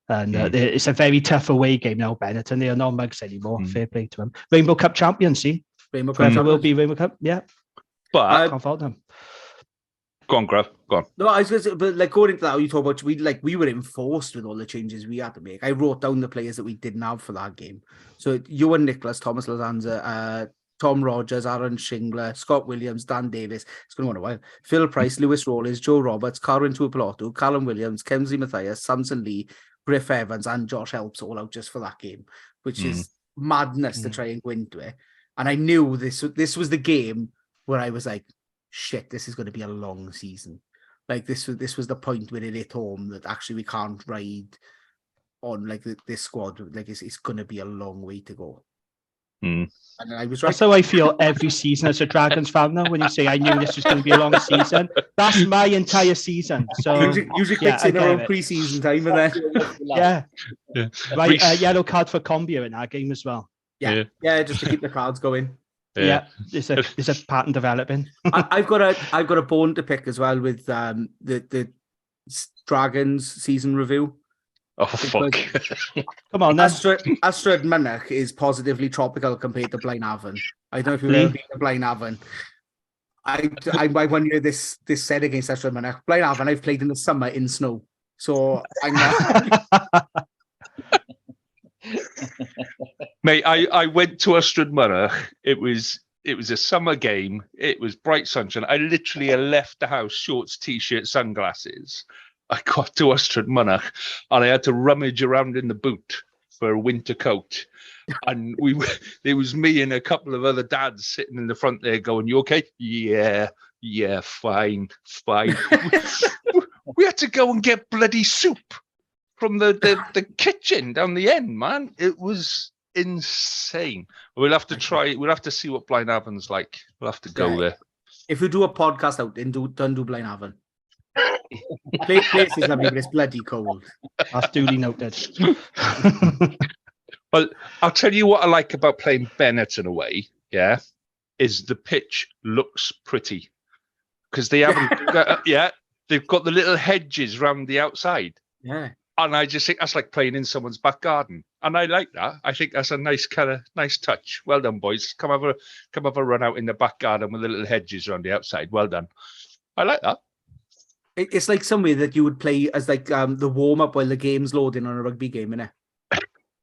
And it's a very tough away game now, Benetton. They are not mugs anymore. Fair play to them. Rainbow Cup champions, see? Rainbow Cup will be Rainbow Cup, yeah. But can't fault them. Go on, Grav. Go on. No, I was going to say, but like, going into that, you talk about we were enforced with all the changes we had to make. I wrote down the players that we didn't have for that game. So Ewan Nicholas, Thomas Lazanza, Tom Rogers, Aaron Shingler, Scott Williams, Dan Davis. It's going to go on a while. Phil Price, Lewis Rawlins, Joe Roberts, Carwyn Tuipulotu, Callum Williams, Kemsley Mathias, Samson Lee, Griff Evans, and Josh Helps all out just for that game, which is madness to try and go into it. And I knew this was the game where I was like, shit, this is going to be a long season. Like, this was the point where it hit home that actually we can't ride on, like, this squad. Like, it's going to be a long way to go. And I was right. That's how I feel every season as a Dragons fan now. When you say I knew this was going to be a long season, that's my entire season. So usually kicks in around pre-season time, and then right, yellow card for Combia in our game as well. Yeah, just to keep the crowds going. Yeah, it's a pattern developing. I've got a bone to pick as well with the Dragons season review. Oh, fuck. Come on, Astrid Mynach is positively tropical compared to Blaenavon. I don't know if you've ever been to Blaenavon. I one year this said against Astrid Mynach. Blaenavon, I've played in the summer in snow. So I'm not... Mate, I went to Astrid Mynach. It was a summer game. It was bright sunshine. I literally left the house, shorts, t-shirt, sunglasses. I got to Astrid Mynach and I had to rummage around in the boot for a winter coat. And it was me and a couple of other dads sitting in the front there going, "You okay?" Yeah, fine. We had to go and get bloody soup from the kitchen down the end, man. It was insane. We'll have to try. We'll have to see what Blaenavon's like. We'll have to go there. If we do a podcast out, then don't do Blaenavon. Place is lovely, but it's bloody cold. That's duly noted. Well, I'll tell you what I like about playing Benetton away. Yeah, is the pitch looks pretty because they haven't. They've got the little hedges around the outside. Yeah. And I just think that's like playing in someone's back garden. And I like that. I think that's a nice touch. Well done, boys. Come have a run out in the back garden with the little hedges around the outside. Well done. I like that. It's like somewhere that you would play as like the warm-up while the game's loading on a rugby game, innit?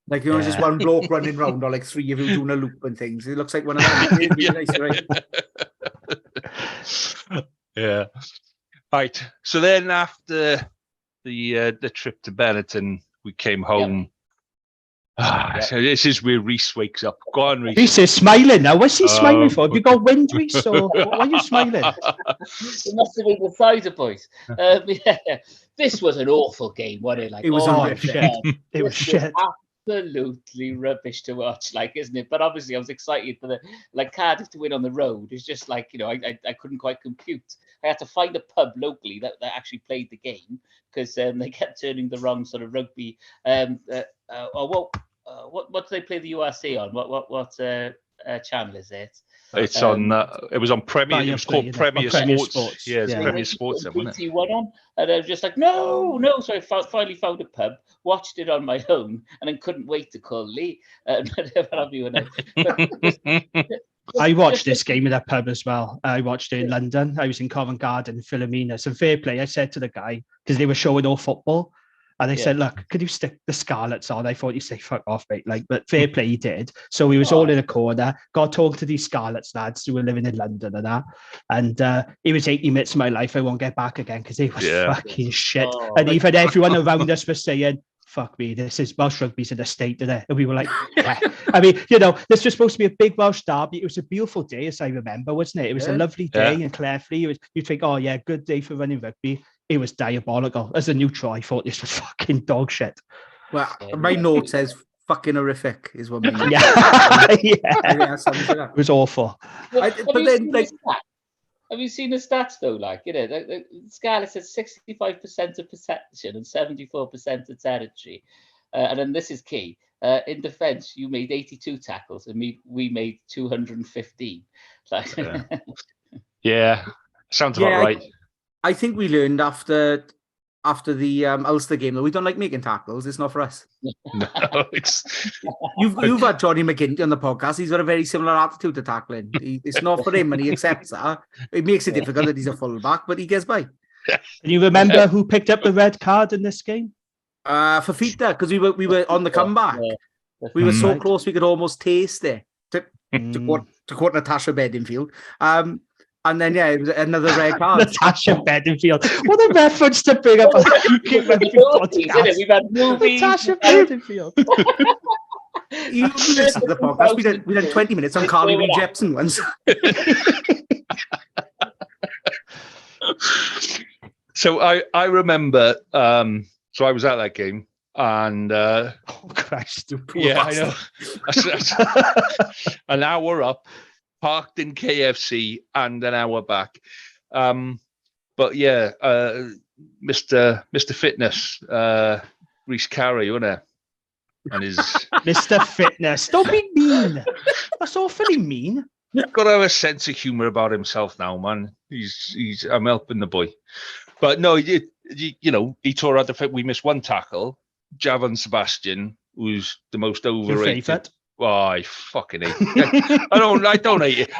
Like, just one bloke running around or like three of you doing a loop and things. It looks like one of them. Really nice, right? Yeah. Right. So then after the trip to Benetton, we came home. So this is where Reese wakes up. Go on, Reese. Reese is smiling now. What's he smiling for? Have you got wind, Reese? Or why are you smiling? It must have been the cider, boys. This was an awful game, wasn't it? Like, it was shit. It was shit. absolutely rubbish to watch, like, isn't it? But obviously, I was excited for Cardiff to win on the road. It's just like, I couldn't quite compute. I had to find a pub locally that actually played the game because they kept turning the wrong sort of rugby. What do they play the URC on? What channel is it? It's on. It was on Premier. It was called Premier Sports. Yeah, it's Premier Sports, wasn't it? BT1 on, and I was just like, no. So I finally found a pub, watched it on my own, and then couldn't wait to call Lee. I watched this game in a pub as well. I watched it in London. I was in Covent Garden, Philomena. Some fair play. I said to the guy, because they were showing all football, and they said, look, could you stick the Scarlets on? I thought you'd say, fuck off, mate. But fair play, he did. So we was all in a corner, got talking to these Scarlets lads who were living in London and that. And it was 80 minutes of my life I won't get back again because they was fucking shit. And even everyone around us was saying, fuck me, this is Welsh Rugby's in a state today. And we were like, yeah. I mean, this was supposed to be a big Welsh derby. It was a beautiful day, as I remember, wasn't it? It was a lovely day in Clairfleet. You'd think, oh, yeah, good day for running rugby. It was diabolical. As a neutral, I thought this was fucking dog shit. Well, my note says fucking horrific is what my note It was awful. Have you seen the stats though? The Scarlets had 65% of possession and 74% of territory. And then this is key. In defence, you made 82 tackles and we made 215. Yeah, sounds about right. I think we learned after the Ulster game that we don't like making tackles. It's not for us. No, it's you've had Johnny McGinty on the podcast. He's got a very similar attitude to tackling. It's not for him, and he accepts that. It makes it difficult that he's a fullback, but he gets by. Can you remember who picked up the red card in this game? Fafita, because we were on the comeback. We were so close we could almost taste it. To quote Natasha Beddingfeild. And then, it was another red card. Natasha Beddingfeild. What a reference to bring up. We've had movies. Natasha Beddingfeild. You listen to the podcast. We did 20 minutes on Carly Rae Jepsen once. So I remember, so I was at that game. And oh Christ, I know. An hour up, parked in KFC, and an hour back. But yeah, Mr. Fitness, Rhys Carey, wasn't it? And his Mr. Fitness. Don't be mean. That's awfully mean. Got to have a sense of humor about himself now, man. I'm helping the boy. But no, he tore out the fit. We missed one tackle. Javan Sebastian, who's the most overrated. Your favourite? Oh, I fucking hate it. I don't hate it.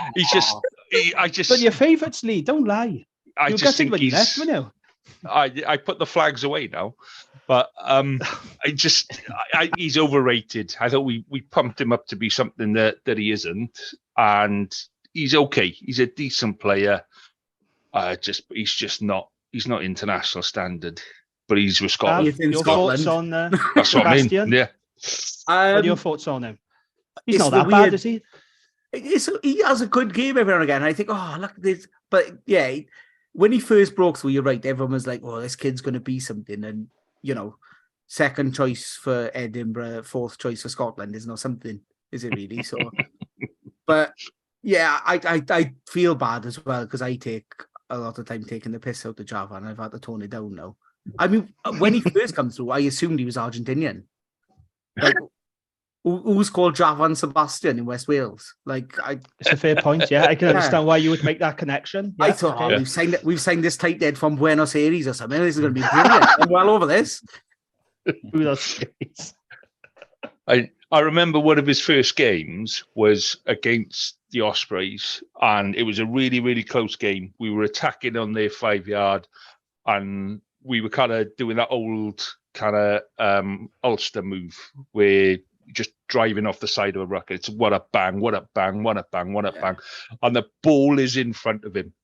I just. But your favourites, Lee. Don't lie. I just think he's. Left, you know? I put the flags away now, but he's overrated. I thought we pumped him up to be something that he isn't, and he's okay. He's a decent player. He's not international standard, but he's with Scotland. Your thoughts on that's what I mean. Yeah. What are your thoughts on him? He's not that bad, is he? He has a good game every now and again. I think, oh, look at this. But yeah, when he first broke through, you're right. Everyone was like, oh, this kid's going to be something. And, second choice for Edinburgh, fourth choice for Scotland is not something, is it really? So, but yeah, I feel bad as well because I take a lot of time taking the piss out of Java and I've had to tone it down now. I mean, when he first comes through, I assumed he was Argentinian. Like, who's called Javan Sebastian in West Wales? It's a fair point. Yeah, I can understand why you would make that connection. Yeah, I thought we've signed this tight head from Buenos Aires or something. This is going to be brilliant. I'm well over this. I remember one of his first games was against the Ospreys, and it was a really, really close game. We were attacking on their 5-yard, and we were kind of doing that old kind of Ulster move where just driving off the side of a ruck. It's what a bang, what a bang, what a bang, what a bang. And the ball is in front of him.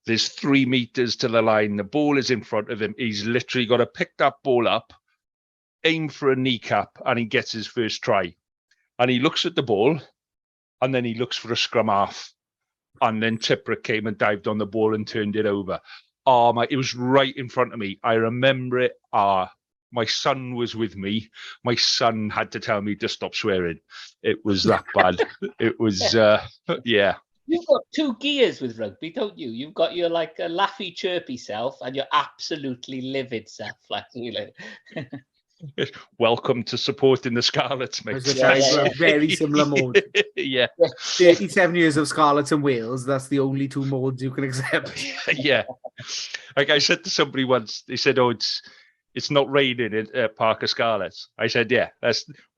There's 3 meters to the line. The ball is in front of him. He's literally got to pick that ball up, aim for a kneecap, and he gets his first try. And he looks at the ball, and then he looks for a scrum half. And then Tipperick came and dived on the ball and turned it over. Oh my! It was right in front of me. I remember it. my son was with me. My son had to tell me to stop swearing. It was that bad. It was, yeah. You've got two gears with rugby, don't you? You've got your like a laughy, chirpy self and your absolutely livid self. Like, you know. Welcome to supporting the Scarlets, mate. Very similar mode. Yeah. 37 years of Scarlets and Wales, that's the only two modes you can accept. Yeah. Like I said to somebody once, they said, oh, it's not raining at Parker Scarlets. I said, yeah,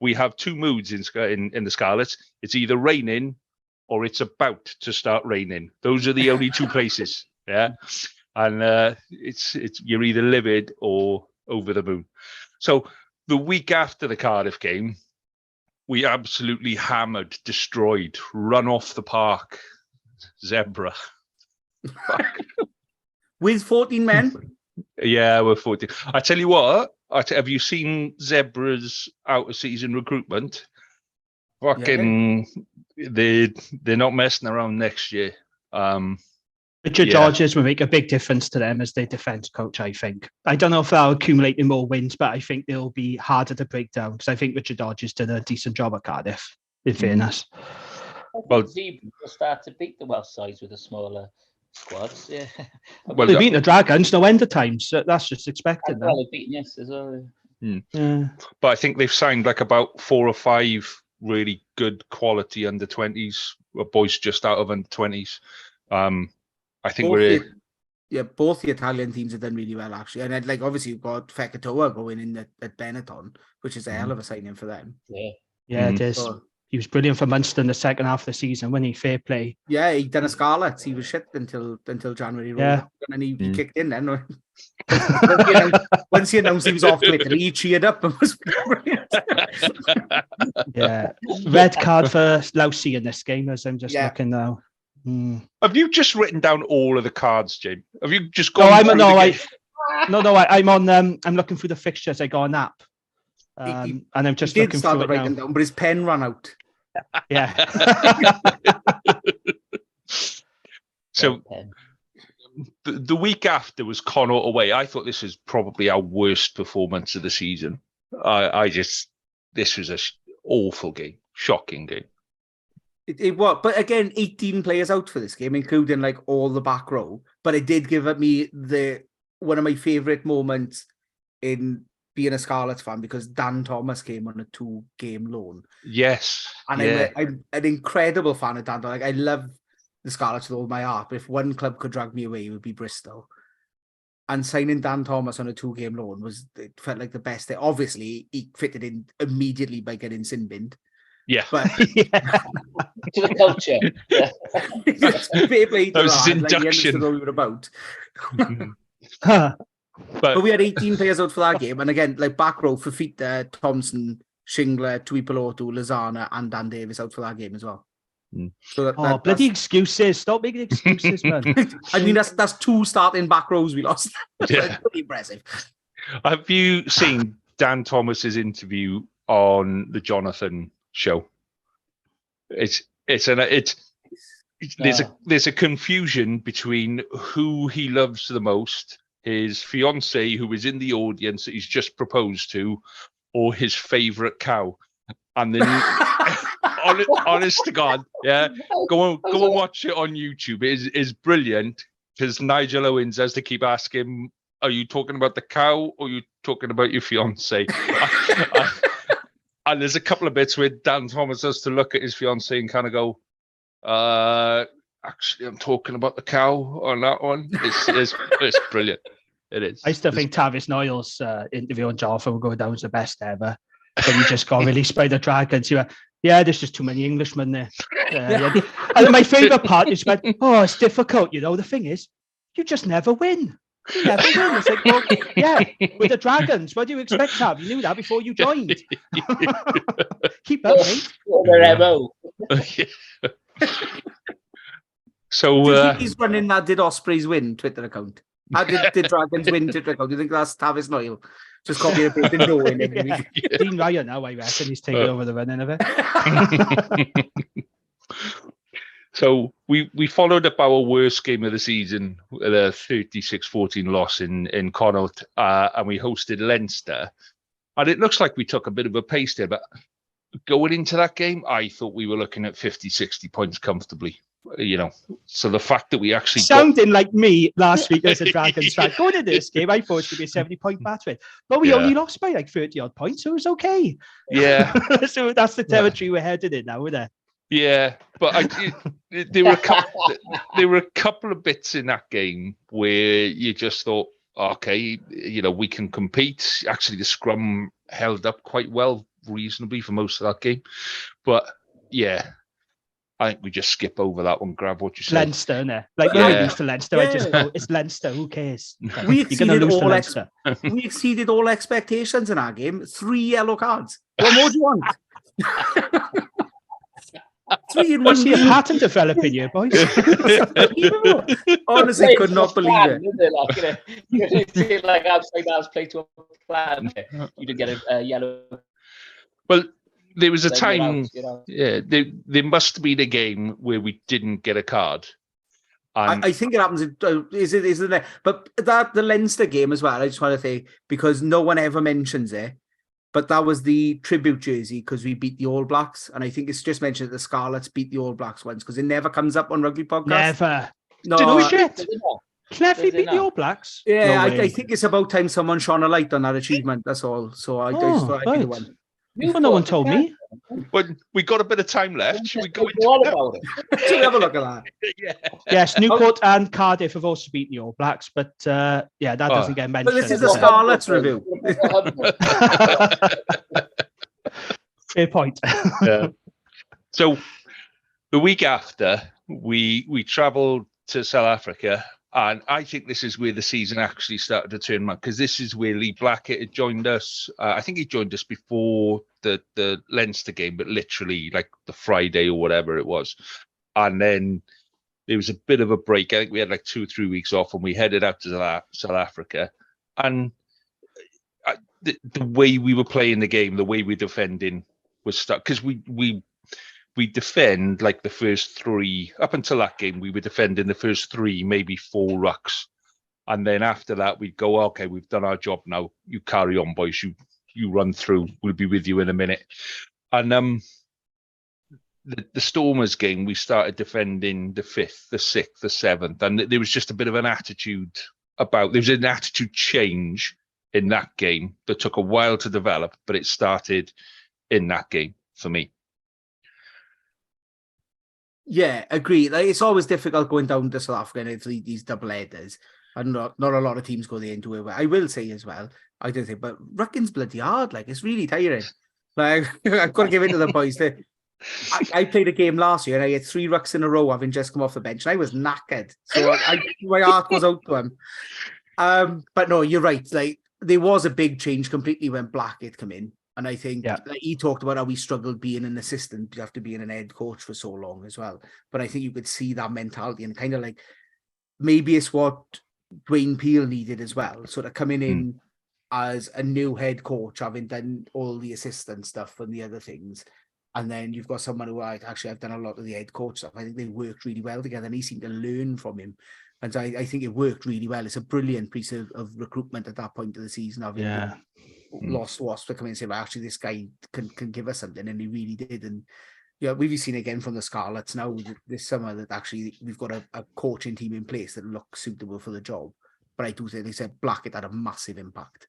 we have two moods in the Scarlets. It's either raining or it's about to start raining. Those are the only two places. Yeah. And it's you're either livid or over the moon. So the week after the Cardiff game, we absolutely hammered, destroyed, run off the park, Zebra. With 14 men? Yeah, we're 14. I tell you what, have you seen Zebra's out-of-season recruitment? Fucking, they're not messing around next year. Richard Georges will make a big difference to them as their defence coach, I think. I don't know if they'll accumulate more wins, but I think they'll be harder to break down because I think Richard Georges did a decent job at Cardiff, in fairness. Well, Zebra will start to beat the Welsh sides with a smaller squads. Yeah. Well, they've beaten the Dragons, no end of times. So that's just expected now. Well, they've beaten us as well. Yeah. But I think they've signed like about 4 or 5 really good quality under 20s, boys just out of under 20s. I think both the Italian teams have done really well, actually. And like obviously you've got Fekatoa going in at Benetton, which is a hell of a signing for them. Yeah, it is. He was brilliant for Munster in the second half of the season, wasn't he? Fair play. Yeah, he'd done a Scarlets. He was shit until January. Yeah. And then he kicked in then. Once he announced he was off Twitter, he cheered up and was brilliant. Yeah. Red card for Lousy in this game, as I'm just looking now. Have you just written down all of the cards, Jim? Have you just gone? I'm on. I'm looking through the fixtures. I got an app, and I'm just looking through it now. Down, but his pen ran out. Yeah. So the week after was Connaught away. I thought this was probably our worst performance of the season. This was an awful game, shocking game. It was, but again, 18 players out for this game, including like all the back row. But it did give me one of my favourite moments in being a Scarlets fan because Dan Thomas came on a 2-game loan. Yes, and I'm an incredible fan of Dan Thomas. Like I love the Scarlets with all my heart. But if one club could drag me away, it would be Bristol. And signing Dan Thomas on a 2-game loan it felt like the best thing. Obviously, he fitted in immediately by getting sin binned. Yeah, but to the culture. That was his induction. Like, we were about. But we had 18 players out for that game, and again, like back row, Fafita, Thompson, Shingler, Tuipulotu, Lozana, and Dan Davis out for that game as well. So bloody excuses! Stop making excuses, man. I mean, that's 2 starting back rows we lost. Yeah, pretty impressive. Have you seen Dan Thomas's interview on the Jonathan show? There's a confusion between who he loves the most, his fiance who is in the audience that he's just proposed to, or his favorite cow. And then honest to God, yeah, go and watch it on YouTube. It is brilliant because Nigel Owens has to keep asking, are you talking about the cow or are you talking about your fiance? And there's a couple of bits where Dan Thomas has to look at his fiancée and kind of go, actually, I'm talking about the cow on that one. It's brilliant. It is. I still think Tavis Noyle's interview on Jonathan will go down as the best ever. But he just got released by the Dragons. He went, there's just too many Englishmen there. And my favourite part is when, it's difficult. The thing is, you just never win. You never win. It's like, well, with the Dragons, what do you expect, Tab? You knew that before you joined. Keep up, mate. Their MO. So, do you think he's running that Did Ospreys Win Twitter account? How did Dragons win Twitter account? Do you think that's Tavis Noyle? Just copy and paste and knowing every week. Dean Ryan now, I reckon, he's taking over the running of it. So we followed up our worst game of the season, the 36-14 loss in Connaught, and we hosted Leinster. And it looks like we took a bit of a pace there, but going into that game, I thought we were looking at 50, 60 points comfortably. So the fact that we actually sounding like me last week as a Dragons fan going into this game, I thought it was going to be a 70-point battle, but we only lost by like 30 odd points, so it was okay. Yeah. So that's the territory we're headed in now, isn't it? Yeah, but there were a couple of bits in that game where you just thought, okay, we can compete. Actually, the scrum held up quite well, reasonably for most of that game. But yeah, I think we just skip over that one. Grav, what you say? Leinster, innit? Like when I lose to Leinster, I just go, it's Leinster. Who cares? We exceeded all expectations in our game. 3 yellow cards. What more do you want? 3 in 1 See a pattern developing here, boys. Honestly, could not believe it. Like outside hours play to a plan. You didn't get a yellow. Well, there was a time, there must have been a game where we didn't get a card. I think it happens. Is it? But the Leinster game as well. I just want to say, because no one ever mentions it, but that was the tribute jersey because we beat the All Blacks, and I think it's just mentioned that the Scarlets beat the All Blacks once because it never comes up on Rugby Podcast. Never. No. Did we shit? Cleverly beat the All Blacks. Yeah, I think it's about time someone shone a light on that achievement. That's all. So I just thought I'd be the one. No one told me. But we got a bit of time left. Should we go into all about it? Should we have a look at that? Yeah. Yes, Newport and Cardiff have also beaten the All Blacks, but that doesn't get mentioned. But this is the Scarlets review. Fair point. Yeah. So the week after, we travelled to South Africa, and I think this is where the season actually started to turn around, because this is where Lee Blackett had joined us. I think he joined us before the Leinster game, but literally like the Friday or whatever it was. And then there was a bit of a break. I think we had like 2 or 3 weeks off, and we headed out to South Africa. And the way we were playing the game, the way we were defending was stuck, because we defend like the first 3 up until that game. We were defending the first 3, maybe 4 rucks, and then after that we'd go, okay, we've done our job now. You carry on, boys. You run through. We'll be with you in a minute. And the Stormers game, we started defending the 5th, the 6th, the 7th, and there was just a bit of an attitude there was an attitude change in that game that took a while to develop, but it started in that game for me. Yeah, agree. Like, it's always difficult going down to South Africa and it's these double headers, and not a lot of teams go there and do it. But I will say as well, I do think, but Ruckin's bloody hard. Like, it's really tiring. Like, I've got to give it to the boys. I played a game last year and I had 3 rucks in a row having just come off the bench, and I was knackered. So my heart goes out to him. But no, you're right. Like, there was a big change completely when Blackett came in. And I think like, he talked about how he struggled being an assistant after being an head coach for so long as well. But I think you could see that mentality, and kind of like maybe it's what Dwayne Peel needed as well. Sort of coming in as a new head coach, having done all the assistant stuff and the other things. And then you've got someone who I've done a lot of the head coach stuff. I think they worked really well together, and he seemed to learn from him. And so I think it worked really well. It's a brilliant piece of recruitment at that point of the season. Lost Wasp to come in and say, well, actually, this guy can give us something, and he really did. And we've seen again from the Scarlets now this summer that actually we've got a coaching team in place that looks suitable for the job. But I do think they said Blackett had a massive impact.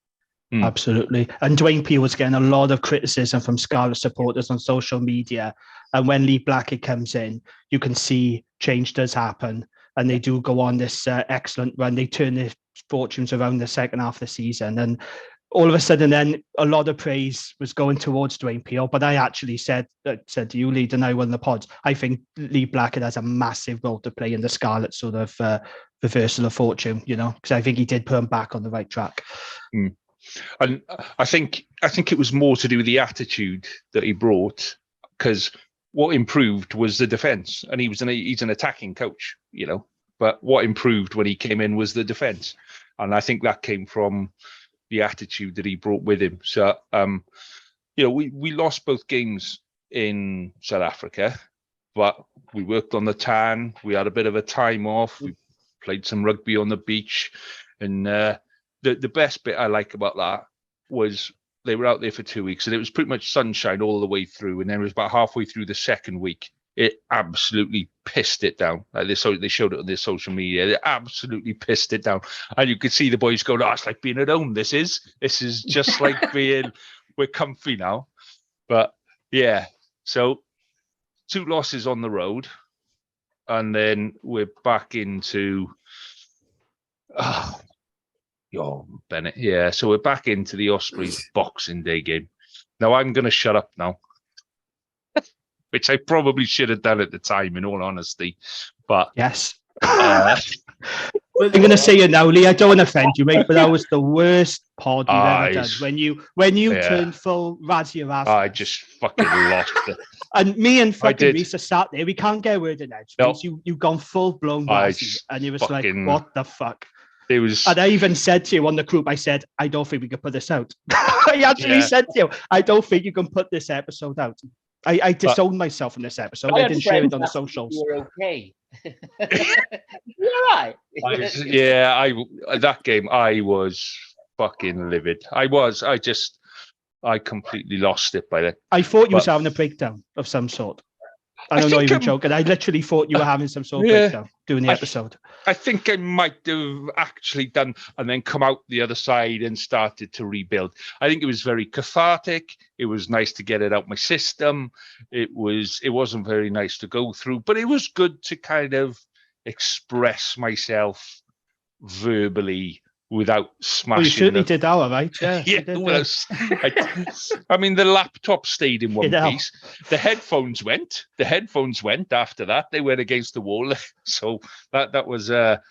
Absolutely. And Dwayne Peel was getting a lot of criticism from Scarlet supporters on social media. And when Lee Blackett comes in, you can see change does happen. And they do go on this excellent run. They turn their fortunes around the second half of the season. And all of a sudden, then a lot of praise was going towards Dwayne Peel. But I actually said to you, Lee, and I won the pods, I think Lee Blackett has a massive role to play in the Scarlet sort of reversal of fortune, because I think he did put him back on the right track. And I think it was more to do with the attitude that he brought, because what improved was the defence, and he's an attacking coach, but what improved when he came in was the defence. And I think that came from the attitude that he brought with him. So, we lost both games in South Africa, but we worked on the tan. We had a bit of a time off. We played some rugby on the beach, and the best bit I like about that was they were out there for 2 weeks, and it was pretty much sunshine all the way through. And then it was about halfway through the second week, it absolutely pissed it down. Like they showed it on their social media. They absolutely pissed it down, and you could see the boys going, "Oh, it's like being at home. This is just like we're comfy now." But yeah, so 2 losses on the road, and then we're back into Bennett. Yeah, so we're back into the Ospreys Boxing Day game. Now I'm going to shut up now, which I probably should have done at the time, in all honesty. But yes, I'm going to say it now, Lee. I don't want to offend you, mate, but that was the worst pod you've ever done. When you turned full Razzie ass. I just fucking lost it. And me and fucking Risa sat there. We can't get a word in edge. No. You've gone full blown Razzie, and it was fucking, like, what the fuck? It was. And I even said to you on the group, I said, I don't think we can put this out. I actually said to you, I don't think you can put this episode out. I disowned myself in this episode. I didn't share it on the socials. You're okay. You're right. That game, I was fucking livid. I completely lost it by then. I thought you was having a breakdown of some sort. I'm not even joking. I literally thought you were having some sort of breakdown doing the episode. I think I might have actually done, and then come out the other side and started to rebuild. I think it was very cathartic. It was nice to get it out my system. It wasn't very nice to go through, but it was good to kind of express myself verbally without smashing. Well, you certainly did that, right? I mean, the laptop stayed in one piece. The headphones went. After that. They went against the wall. So that was a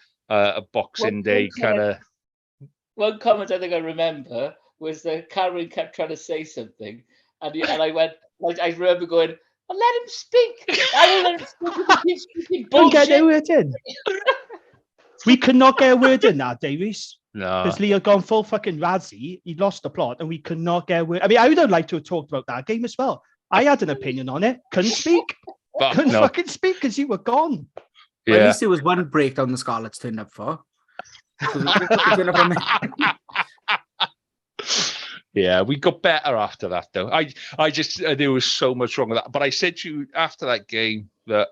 Boxing Day kind of. One comment I think I remember was that Karen kept trying to say something, and I went. I remember going, "Well, let him speak. I don't let him speak. He's speaking bullshit." Don't get a word in. We could not get a word in that, Davies. No. Because Lee had gone full fucking Razzie. He lost the plot, and we could not get a word. I mean, I would have liked to have talked about that game as well. I had an opinion on it. Couldn't speak. Couldn't fucking speak because you were gone. Yeah. Well, at least there was one breakdown the Scarlets turned up for. Yeah, we got better after that, though. I just there was so much wrong with that. But I said to you after that game that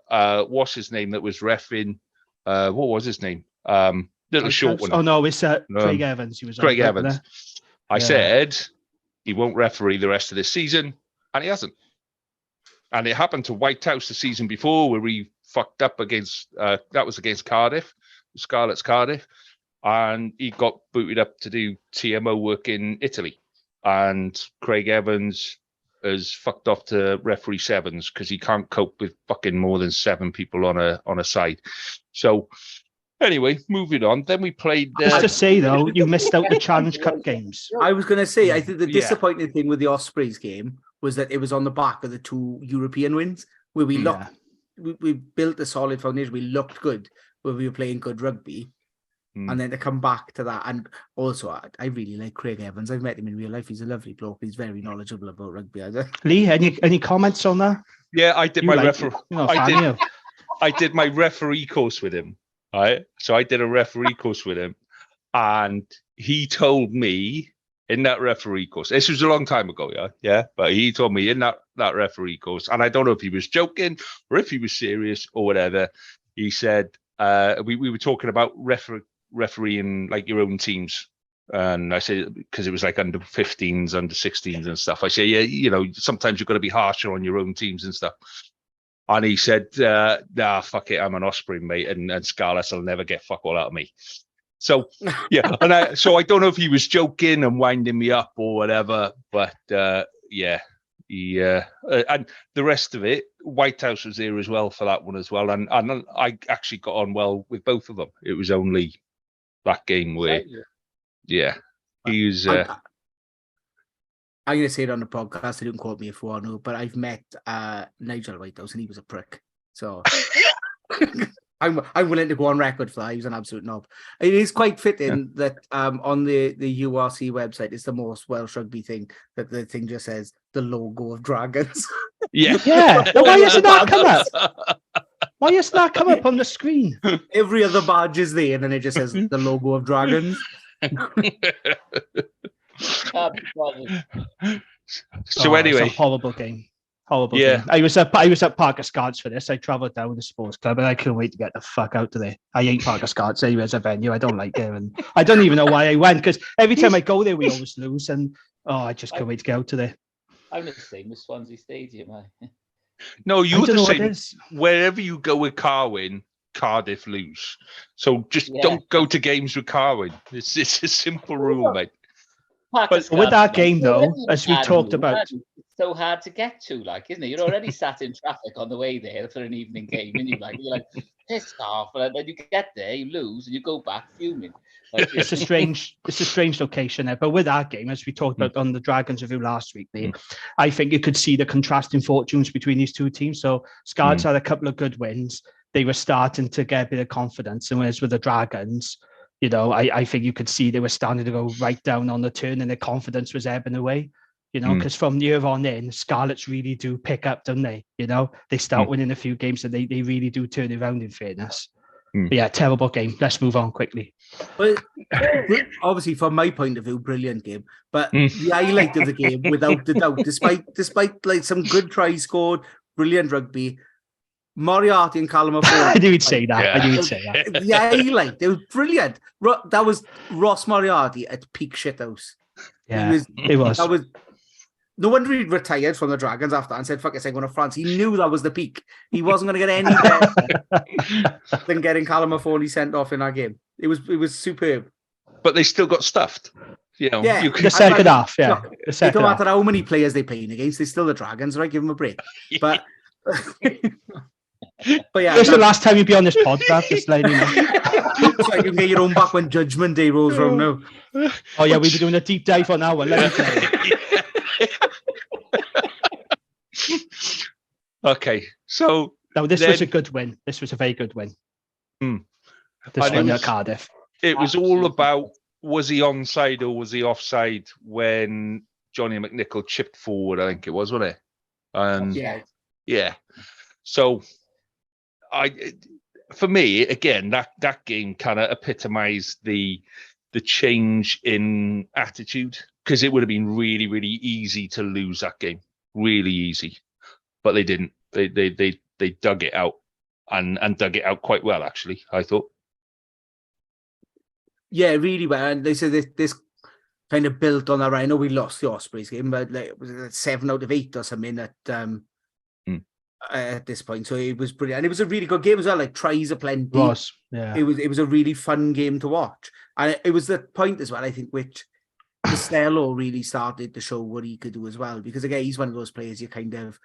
what's his name that was reffing? What was his name? Little short one. Oh no, it's Craig Evans. He was Craig Evans. I said he won't referee the rest of this season, and he hasn't. And it happened to Whitehouse the season before, where he fucked up against that was against Cardiff, Scarlets Cardiff, and he got booted up to do TMO work in Italy. And Craig Evans has fucked off to referee sevens because he can't cope with fucking more than 7 people on a side. So. Anyway, moving on. Then we played. Just to say though, you missed out the Challenge Cup games. I was going to say, I think the disappointing thing with the Ospreys game was that it was on the back of the 2 European wins, where we we built a solid foundation. We looked good, where we were playing good rugby, and then to come back to that. And also, I really like Craig Evans. I've met him in real life. He's a lovely bloke. He's very knowledgeable about rugby. Lee, any comments on that? Yeah, I did I did my referee course with him. Right, so I did a referee course with him, and he told me in that referee course. This was a long time ago, but he told me in that referee course, and I don't know if he was joking or if he was serious or whatever. He said we were talking about refereeing like your own teams, and I said because it was like under 15s, under 16s, and stuff. I say, sometimes you've got to be harsher on your own teams and stuff. And he said, nah, fuck it, I'm an Osprey, mate, and Scarlets will never get fuck all out of me. So, yeah, and I don't know if he was joking and winding me up or whatever, but and the rest of it, Whitehouse was there as well for that one as well, and I actually got on well with both of them. It was only that game where, he was... I'm going to say it on the podcast. They didn't quote me if you want to, but I've met Nigel Whitehouse and he was a prick. So I'm willing to go on record for that. He was an absolute knob. It is quite fitting that on the URC website, it's the most Welsh Rugby thing that the thing just says the logo of dragons. Yeah. Why isn't that come up? Why isn't that come up on the screen? Every other badge is there, and then it just says the logo of dragons. So anyway, it's a horrible game. Game. I was at Park of Scarlets for this. I travelled down with the sports club, and I couldn't wait to get the fuck out of there. I hate Park of Scarlets anyway as a venue. I don't like it, and I don't even know why I went because every time I go there, we always lose, and I just couldn't wait to get out of there. I'm the same with Swansea Stadium. No, you're the same. Wherever you go with Carwyn, Cardiff lose. So just don't go to games with Carwyn. It's a simple rule, mate. But with that game, though, as we talked about, it's so hard to get to, isn't it? You're already sat in traffic on the way there for an evening game, and you're like pissed off, and then you get there, you lose, and you go back fuming. It's a strange location there. But with that game, as we talked about on the Dragons review last week, I think you could see the contrasting fortunes between these two teams. So Scarlets had a couple of good wins. They were starting to get a bit of confidence, and whereas with the Dragons, I think you could see they were starting to go right down on the turn, and their confidence was ebbing away. Because from year on in, Scarlets really do pick up, don't they? They start winning a few games, and they really do turn it around. In fairness, but yeah, terrible game. Let's move on quickly. Well, obviously, from my point of view, brilliant game. But the highlight of the game, without a doubt, despite like some good tries scored, brilliant rugby. Moriarty and Callum I knew he'd say that. I knew he'd say that. The highlight, it was brilliant. That was Ross Moriarty at peak shithouse. Yeah, it was. That was. No wonder he retired from the Dragons after and said, "Fuck it, I'm going to France." He knew that was the peak. He wasn't going to get any better than getting Callum Mahoney sent off in that game. It was superb. But they still got stuffed. The second half. Yeah, look, it don't matter how many players they're playing against. They're still the Dragons, right? Give them a break. But. But yeah, it's the last time you'd be on this podcast. Just letting you know. So you can get your own back when Judgment Day rolls around now. Oh yeah, we'll be doing a deep dive on that one. Let me tell you. Okay, so now this was a good win. This was a very good win. This one at Cardiff. It was all about, was he onside or was he offside when Johnny McNichol chipped forward? I think it was, wasn't it? And yeah. So, for me, again, that game kind of epitomized the change in attitude, because it would have been really, really easy to lose that game, really easy, but they didn't. They dug it out and dug it out quite well, actually, I thought. Yeah, really well. And they said this kind of built on that. I know we lost the Ospreys game, but it was 7 out of 8 or something at this point, so it was brilliant, and it was a really good game as well. Like tries aplenty. It was a really fun game to watch, and it was the point as well, I think, which Costello really started to show what he could do as well. Because again, he's one of those players you kind of,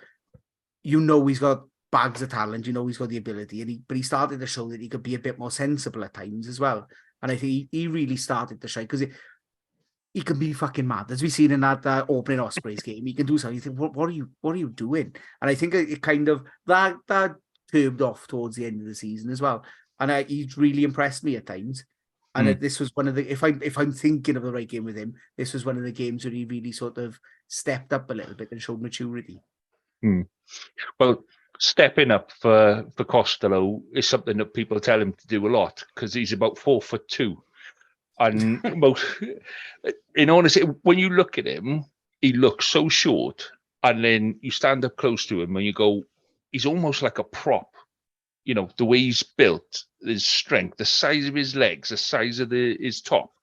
he's got bags of talent, he's got the ability, but he started to show that he could be a bit more sensible at times as well. And I think he really started to shine, because he can be fucking mad, as we've seen in that opening Ospreys game. He can do something. You think, what are you doing? And I think it kind of that curbed off towards the end of the season as well. And he's really impressed me at times. And this was one of the, if I'm thinking of the right game with him, this was one of the games where he really sort of stepped up a little bit and showed maturity. Well, stepping up for Costello is something that people tell him to do a lot, because he's about 4'2". And in honesty, when you look at him, he looks so short, and then you stand up close to him and you go, he's almost like a prop. The way he's built, his strength, the size of his legs, the size of his top.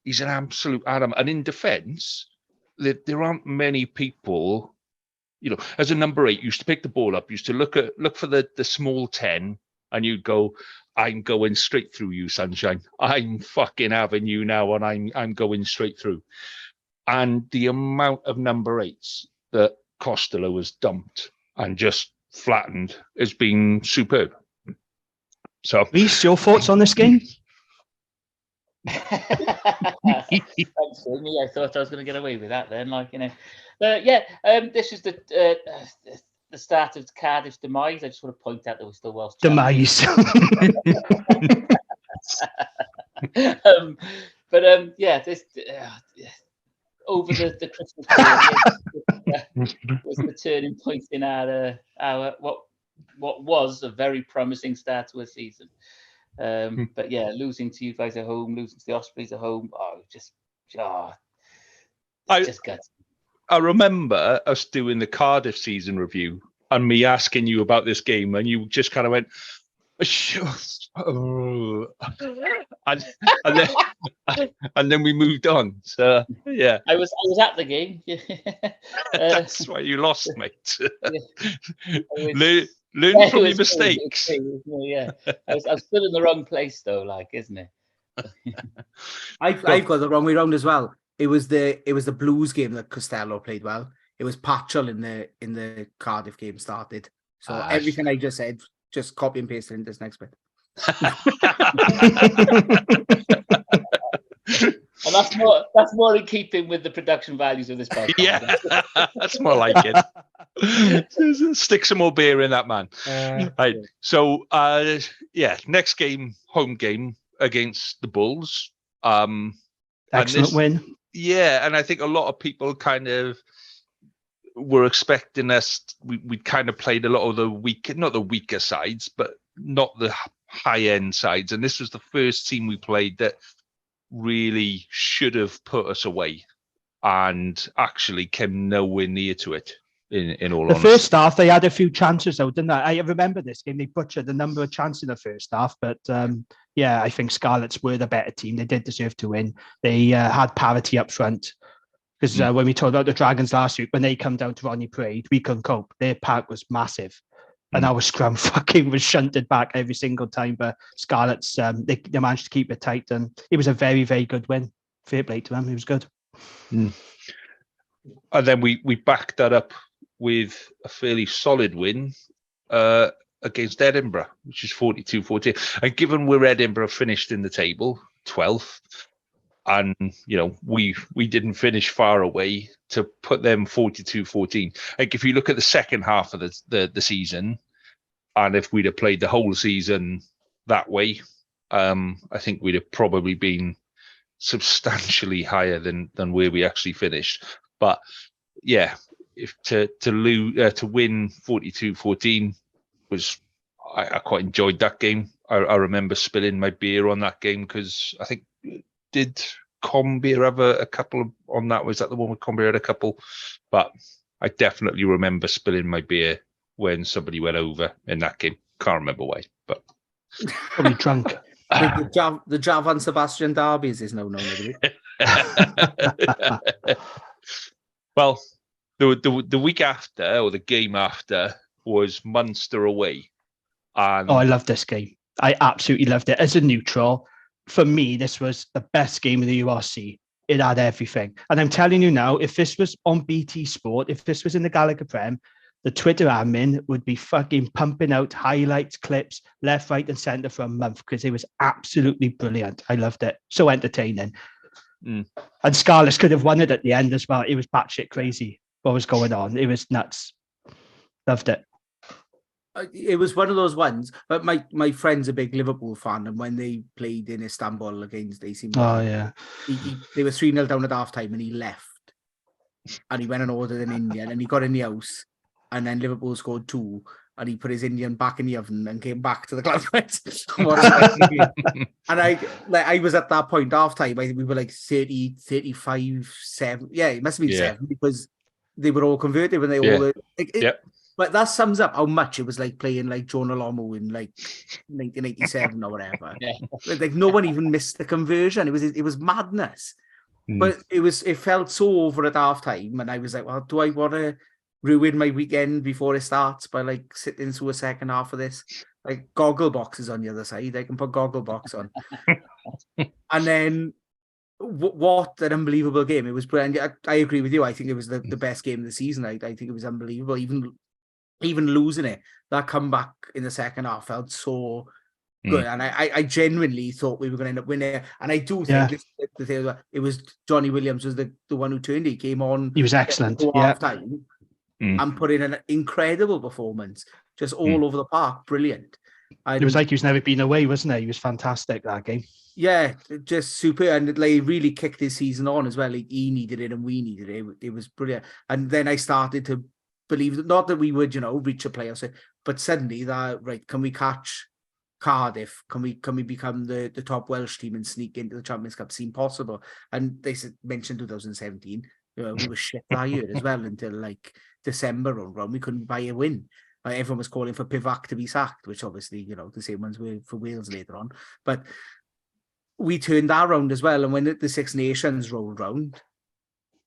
He's an absolute atom. And in defence, there aren't many people. As a number 8, used to pick the ball up, used to look for the small 10, and you'd go, I'm going straight through you, sunshine. I'm fucking having you now, and I'm going straight through. And the amount of number 8s that Costello has dumped and just flattened has been superb. So, Reece, your thoughts on this game? Thanks, Amy. I thought I was going to get away with that then, this is the the start of Cardiff's demise. I just want to point out that we're still Welsh Demise. Yeah, this over the Christmas period was the turning point in our what was a very promising start to a season. But yeah, losing to you guys at home, losing to the Ospreys at home, just guts. I remember us doing the Cardiff season review and me asking you about this game, and you just kind of went, and then we moved on. So yeah, I was at the game. That's why you lost, mate. Learn Yeah, from it your was cool, mistakes. it was cool, yeah, I was still in the wrong place though, like, isn't it? I've got the wrong way round as well. It was the Blues game that Costello played well. It was Patchell in the Cardiff game started. So everything I just said, just copy and paste it into this next bit. And that's more in keeping with the production values of this podcast. Yeah, that's more like it. Stick some more beer in that, man. Right. So, next game, home game against the Bulls. Excellent win. Yeah, and I think a lot of people kind of were expecting us. We'd kind of played a lot of not the weaker sides, but not the high-end sides. And this was the first team we played that really should have put us away and actually came nowhere near to it. In all honesty, the first half they had a few chances though, didn't they? I remember this game. They butchered the number of chances in the first half, but I think Scarlets were the better team. They did deserve to win. They had parity up front because when we talked about the Dragons last week, when they come down to Ronnie Parade, we couldn't cope. Their pack was massive, and our scrum fucking was shunted back every single time. But Scarlets, they managed to keep it tight, and it was a very, very good win. Fair play to them. It was good. And then we backed that up with a fairly solid win against Edinburgh, which is 42-14. And given where Edinburgh finished in the table, 12th, and we didn't finish far away, to put them 42-14. Like, if you look at the second half of the season, and if we'd have played the whole season that way, I think we'd have probably been substantially higher than where we actually finished. But yeah, if to win 42-14 was, I quite enjoyed that game. I remember spilling my beer on that game because I think, did Combeer have a couple on that? Was that the one with Combeer had a couple? But I definitely remember spilling my beer when somebody went over in that game. Can't remember why, but probably drunk. The Javan Sebastian derbies is no known. Well, the week after, or the game after, was Munster away. And I love this game. I absolutely loved it. As a neutral, for me, this was the best game of the URC. It had everything. And I'm telling you now, if this was on BT Sport, if this was in the Gallagher Prem, the Twitter admin would be fucking pumping out highlights, clips, left, right, and centre for a month because it was absolutely brilliant. I loved it. So entertaining. And Scarlets could have won it at the end as well. It was batshit crazy what was going on. It was nuts. Loved it. It was one of those ones, but my friend's a big Liverpool fan, and when they played in Istanbul against AC Milan, they were 3-0 down at half time, and he left, and he went and ordered an Indian, and he got in the house, and then Liverpool scored 2, and he put his Indian back in the oven and came back to the club. And I was at that point half time. We were like 30, 35, 7. Yeah, it must have been 7 because they were all converted when they all. But that sums up how much it was like playing like Jonah Lomu in like 1987 or whatever. Like no one even missed the conversion. It was madness. But it felt so over at half time, and I was like, well, do I want to ruin my weekend before it starts by like sitting through a second half of this? Like goggle boxes on the other side. I can put goggle box on. And then what an unbelievable game. It was brilliant. I agree with you. I think it was the best game of the season. I think it was unbelievable. Even losing it, that comeback in the second half felt so good. And I genuinely thought we were going to end up winning. And I do think the thing it was Johnny Williams was the one who turned. He came on. He was excellent. Half time. and put in an incredible performance, just all over the park. Brilliant. And it was like he was never been away, wasn't it? He was fantastic that game. Yeah, just super. And like, really kicked his season on as well. Like, he needed it and we needed it. It was brilliant. And then I started to believe that, not that we would, reach a playoffs, but suddenly that, right, can we catch Cardiff? Can we become the top Welsh team and sneak into the Champions Cup? Seemed possible. And they mentioned 2017. We were shit that year as well until like December round. We couldn't buy a win. Everyone was calling for Pivac to be sacked, which obviously, the same ones were for Wales later on. But we turned that around as well. And when the Six Nations rolled round,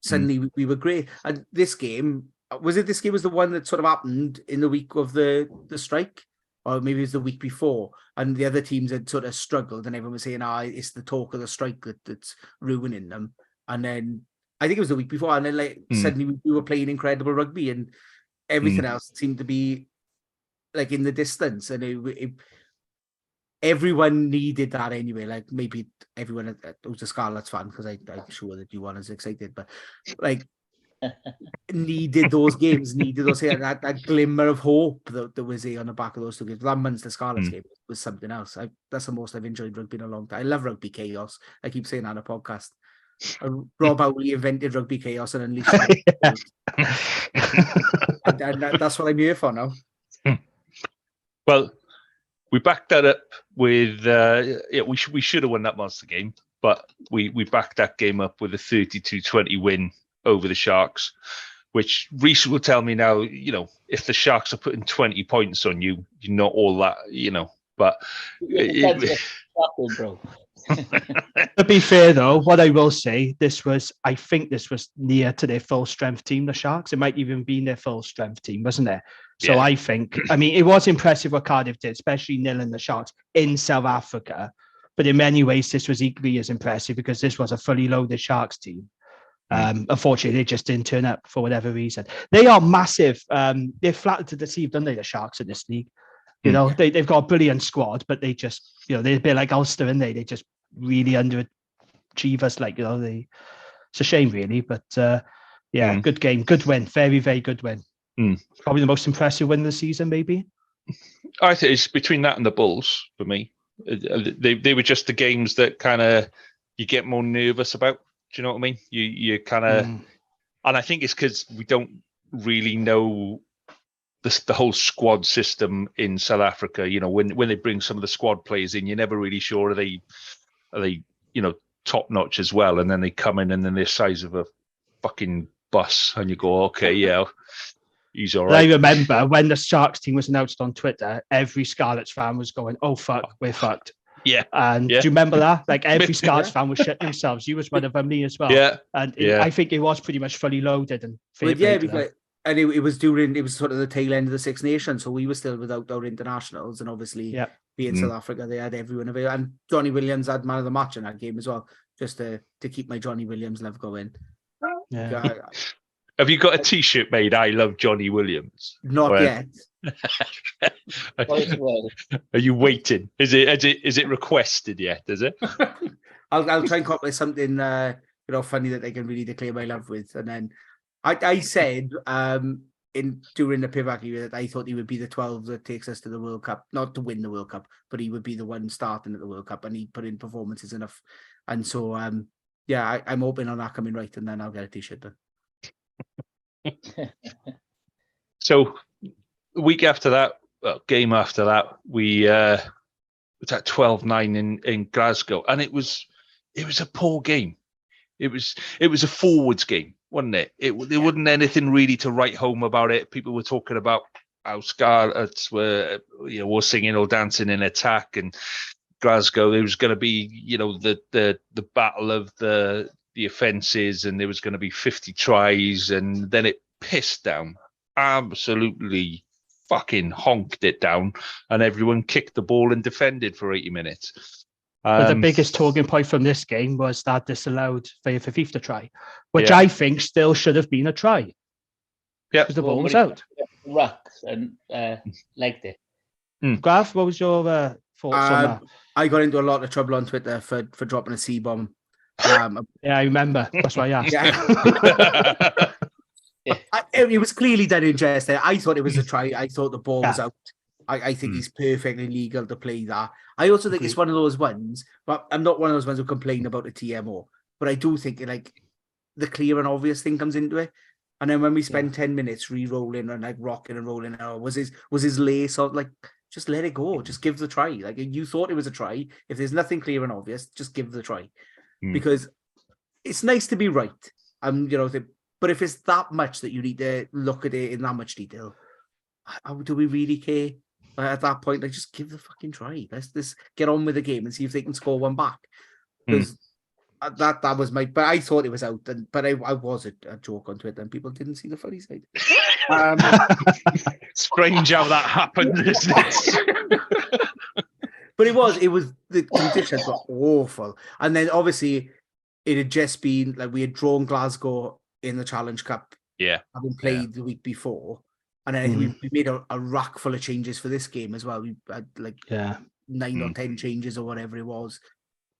suddenly we were great. And this game was the one that sort of happened in the week of the strike? Or maybe it was the week before, and the other teams had sort of struggled, and everyone was saying, it's the talk of the strike that's ruining them. And then I think it was the week before, and then suddenly we were playing incredible rugby, and everything else seemed to be like in the distance, and everyone needed that anyway. Like, maybe everyone who's a Scarlets fan, because I'm sure that you weren't as excited, but like needed those games, that glimmer of hope that was there on the back of those two games. That Munster Scarlets game was something else. That's the most I've enjoyed rugby in a long time. I love rugby chaos. I keep saying that on a podcast. Rob Howley invented rugby chaos and unleashed it. and that's what I'm here for now. Well, we backed that up with we should have won that Munster game, but we backed that game up with a 32-20 win over the Sharks, which Reese will tell me now, if the Sharks are putting 20 points on you, you're not all that, but bro. To be fair though, what I will say, I think this was near to their full strength team, the Sharks. It might even be their full strength team, wasn't it? So I think, it was impressive what Cardiff did, especially nailing the Sharks in South Africa. But in many ways, this was equally as impressive because this was a fully loaded Sharks team. Unfortunately, they just didn't turn up for whatever reason. They are massive. They're flattered to deceive, don't they, the Sharks in this league? They've got a brilliant squad, but they just, they're a bit like Ulster, and they just really underachieve us. It's a shame, really. But good game, good win, very, very good win. Probably the most impressive win of the season, maybe. I think it's between that and the Bulls for me. They were just the games that kind of you get more nervous about. Do you know what I mean? You kind of, and I think it's because we don't really know the whole squad system in South Africa. When they bring some of the squad players in, you're never really sure are they top notch as well. And then they come in and then they're the size of a fucking bus, and you go, okay, yeah, he's all right. I remember when the Sharks team was announced on Twitter, every Scarlets fan was going, "Oh fuck, we're fucked." Yeah. And do you remember that? Like, every Scarlets fan was shitting themselves. You was one of them, me as well. Yeah. And I think it was pretty much fully loaded. And and it was sort of the tail end of the Six Nations, so we were still without our internationals, and obviously being South Africa, they had everyone available. And Johnny Williams had man of the match in that game as well, just to keep my Johnny Williams love going. Yeah. Have you got a T-shirt made? I love Johnny Williams. Not yet. Are you waiting? Is it requested yet? Is it? I'll try and come up with something funny that they can really declare my love with. And then I said during the Pivac year that I thought he would be the 12 that takes us to the World Cup, not to win the World Cup, but he would be the one starting at the World Cup, and he put in performances enough. And so I'm hoping on that coming right, and then I'll get a T-shirt done. So week after that, game after that, we was at 12-9 in Glasgow, and it was a poor game. It was a forwards game, wasn't it? There wasn't anything really to write home about it. People were talking about how Scarlets were singing or dancing in attack, and Glasgow, there was going to be the battle of the offences, and there was going to be 50 tries, and then it pissed down, absolutely fucking honked it down, and everyone kicked the ball and defended for 80 minutes. But the biggest talking point from this game was that disallowed for FIFA try, which I think still should have been a try. Yeah, because the ball was out. Rucks and legged it. Grav, what was your thoughts on that? I got into a lot of trouble on Twitter for dropping a C-bomb. I remember. That's why I asked. It was clearly done in jest there. I thought it was a try. I thought the ball was out. I think he's perfectly legal to play that. I also think it's one of those ones, but I'm not one of those ones who complain about the TMO. But I do think like the clear and obvious thing comes into it. And then when we spend 10 minutes re-rolling and like rocking and rolling, was his lace or like just let it go, just give the try. Like you thought it was a try. If there's nothing clear and obvious, just give the try. Because it's nice to be right. But if it's that much that you need to look at it in that much detail, do we really care? At that point, like just give the fucking try. Let's get on with the game and see if they can score one back. Because that was my. But I thought it was out, but I was a joke on Twitter, and people didn't see the funny side. Strange how that happened, isn't it? But it was the conditions were awful, and then obviously it had just been like we had drawn Glasgow in the Challenge Cup, having played the week before. And then I think we made a rack full of changes for this game as well. We had like 9 or 10 changes or whatever it was.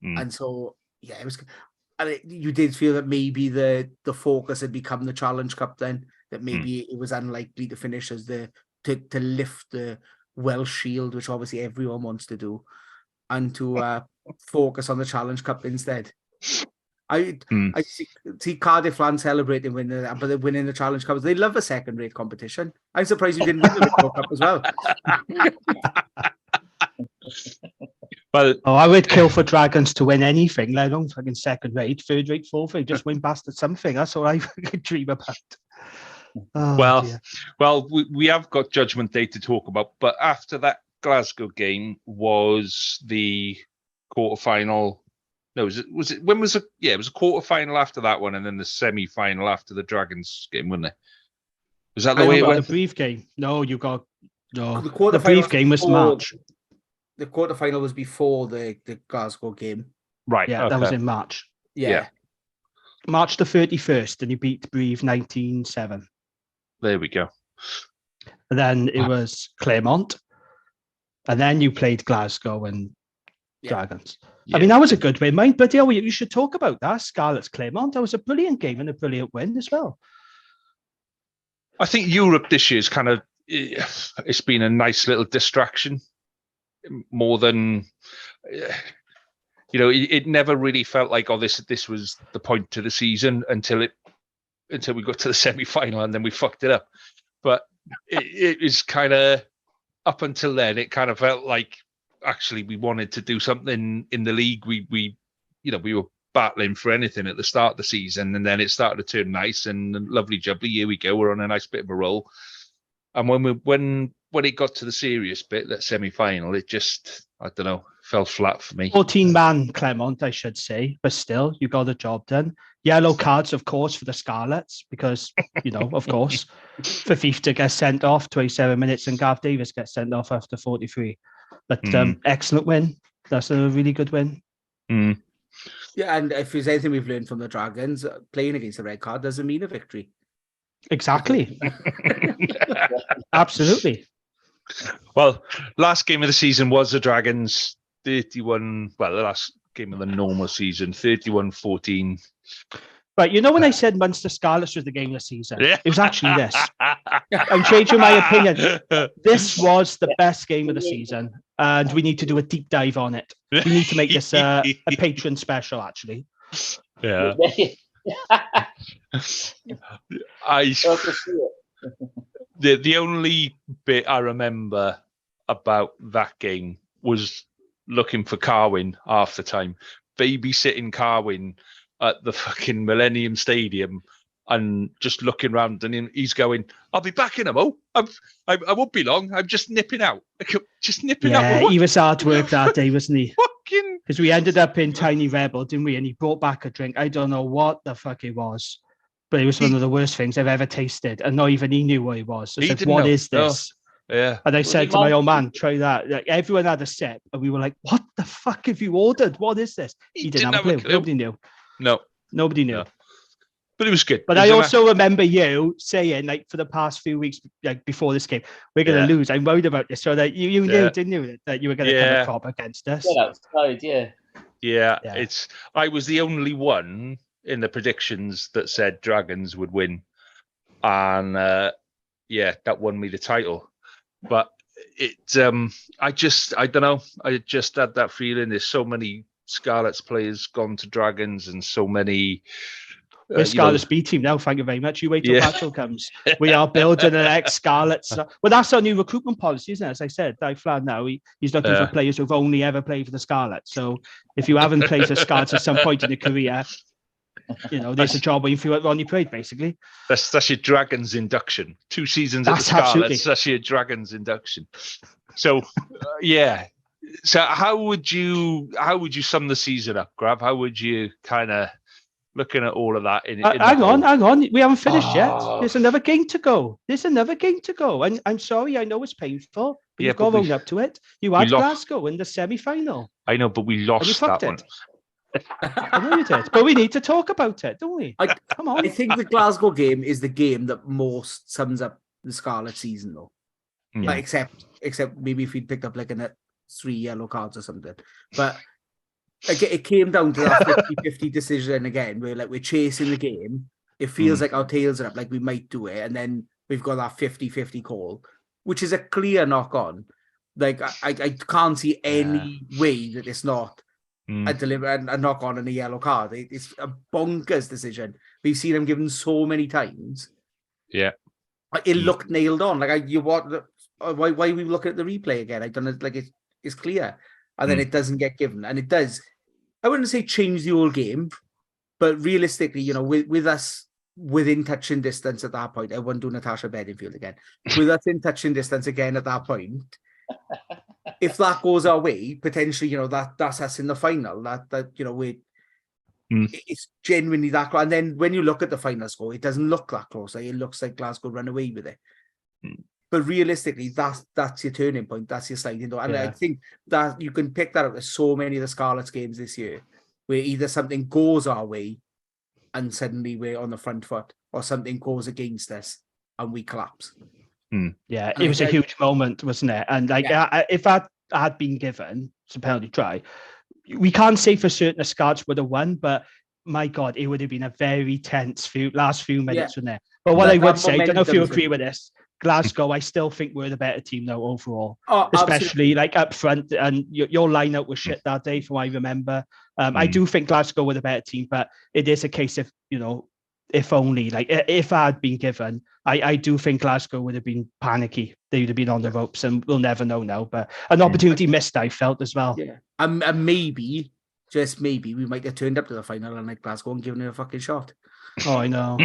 And so, it was. And you did feel that maybe the focus had become the Challenge Cup then, that maybe it was unlikely to finish as to lift the Welsh Shield, which obviously everyone wants to do, and to focus on the Challenge Cup instead. I see Cardiff fans celebrating but they're winning the Challenge Cup. They love a second-rate competition. I'm surprised you didn't win the World Cup as well. Well, I would kill for Dragons to win anything, let alone fucking second-rate, third-rate, fourth-rate. Just win past at something. That's all I could dream about. Well, we have got Judgment Day to talk about, but after that Glasgow game was the quarterfinal. No, was it? When was it? Yeah, it was a quarter-final after that one, and then the semi-final after the Dragons game, wasn't it? Was that the way it went? The brief game. No, you got the brief game was March. The quarter-final was before the Glasgow game. Right. Yeah, that was in March. Yeah. March the 31st, and you beat Brive 19-7. There we go. And then it was Claremont, and then you played Glasgow and Dragons. I mean, that was a good win, mate. But you should talk about that. Scarlets Claremont. That was a brilliant game and a brilliant win as well. I think Europe this year's kind of it's been a nice little distraction, more than it never really felt like this was the point to the season until we got to the semi-final and then we fucked it up. But it was kind of up until then. It kind of felt like. Actually, we wanted to do something in the league. We were battling for anything at the start of the season, and then it started to turn nice and lovely jubbly. Here we go. We're on a nice bit of a roll. And when it got to the serious bit, that semi-final, it just fell flat for me. 14-man Claremont, I should say, but still, you got the job done. Yellow cards, of course, for the Scarlets because of course, Fafif to get sent off 27 minutes, and Gav Davis gets sent off after 43. But excellent win. That's a really good win. Yeah, and if there's anything we've learned from the Dragons, playing against the red card doesn't mean a victory. Exactly. Absolutely. Well, last game of the season was the Dragons 31. Well, the last game of the normal season, 31-14. But when I said Munster Scarlets was the game of the season, it was actually this. I'm changing my opinion. This was the best game of the season, and we need to do a deep dive on it. We need to make this a patron special, actually. Yeah. The only bit I remember about that game was looking for Carwyn half the time, babysitting Carwyn at the fucking Millennium Stadium and just looking around, and he's going, "I'll be back in a mo. I won't be long. I'm just nipping out. Just nipping out." Yeah, he was hard work that day, wasn't he? Because we ended up in Tiny Rebel, didn't we? And he brought back a drink. I don't know what the fuck it was, but it was one of the worst things I've ever tasted. And not even he knew what it was. So I said, "What is this?" No. Yeah. And I said to my old man, "Try that." Like, everyone had a sip, and we were like, "What the fuck have you ordered? What is this?" He didn't have a clue. Nobody knew. No. Nobody knew. No. But it was good. But I also remember you saying, like, for the past few weeks, like before this game, we're going to lose. I'm worried about this. So that you knew, didn't you, that you were going to come a prop against us? Yeah. I was the only one in the predictions that said Dragons would win. and that won me the title. But I don't know. I just had that feeling. There's so many Scarlets players gone to Dragons, and so many. We're Scarlets B team now. Thank you very much. You wait till Patrick comes. We are building an ex-Scarlets. Well, that's our new recruitment policy, isn't it? As I said, Dave Flad now, he's looking for players who've only ever played for the Scarlets. So if you haven't played for Scarlets at some point in your career, there's a job where you feel like Ronnie played, basically. That's your Dragons induction. 2 seasons at the Scarlets. Absolutely. That's your Dragons induction. So, So how would you sum the season up, Grav? How would you kind of looking at all of that? Hang on. We haven't finished yet. There's another game to go. And I'm sorry, I know it's painful, but you've got to own up to it. You had Glasgow in the semi-final. I know, but we lost that one. I know you did, but we need to talk about it, don't we? Come on. I think the Glasgow game is the game that most sums up the Scarlet season, though. Like, except maybe if we'd picked up like 3 yellow cards or something. But it came down to that 50-50 decision again, where like we're chasing the game. It feels like our tails are up, like we might do it, and then we've got that 50-50 call, which is a clear knock on. Like I can't see any way that it's not a knock on and a yellow card. It's a bonkers decision. We've seen him given so many times. Yeah, it looked nailed on. Like why we look at the replay again? I don't know. Like it's clear, and then it doesn't get given, and it does. I wouldn't say change the whole game, but realistically, with us within touching distance at that point, I wouldn't do Natasha Beddingfeild again. With us in touching distance again at that point, if that goes our way, potentially, that's us in the final. It's genuinely that close. And then when you look at the final score, it doesn't look that close. Like, it looks like Glasgow run away with it. But realistically, that's your turning point. That's your sliding door. And I think that you can pick that up with so many of the Scarlets games this year, where either something goes our way and suddenly we're on the front foot, or something goes against us and we collapse. Yeah, it was a huge moment, wasn't it? And if I had been given some penalty try, we can't say for certain the Scarlets would have won, but my God, it would have been a very tense last few minutes, wouldn't it? But what I would say, I don't know if you agree with this, Glasgow, I still think we're the better team though overall, especially like up front. And your lineup was shit that day, from what I remember. I do think Glasgow were the better team, but it is a case of if only. Like if I had been given, I do think Glasgow would have been panicky. They would have been on the ropes, and we'll never know now. But an opportunity missed, I felt as well. Yeah, and maybe, just maybe, we might get turned up to the final and like Glasgow and given it a fucking shot. Oh, I know.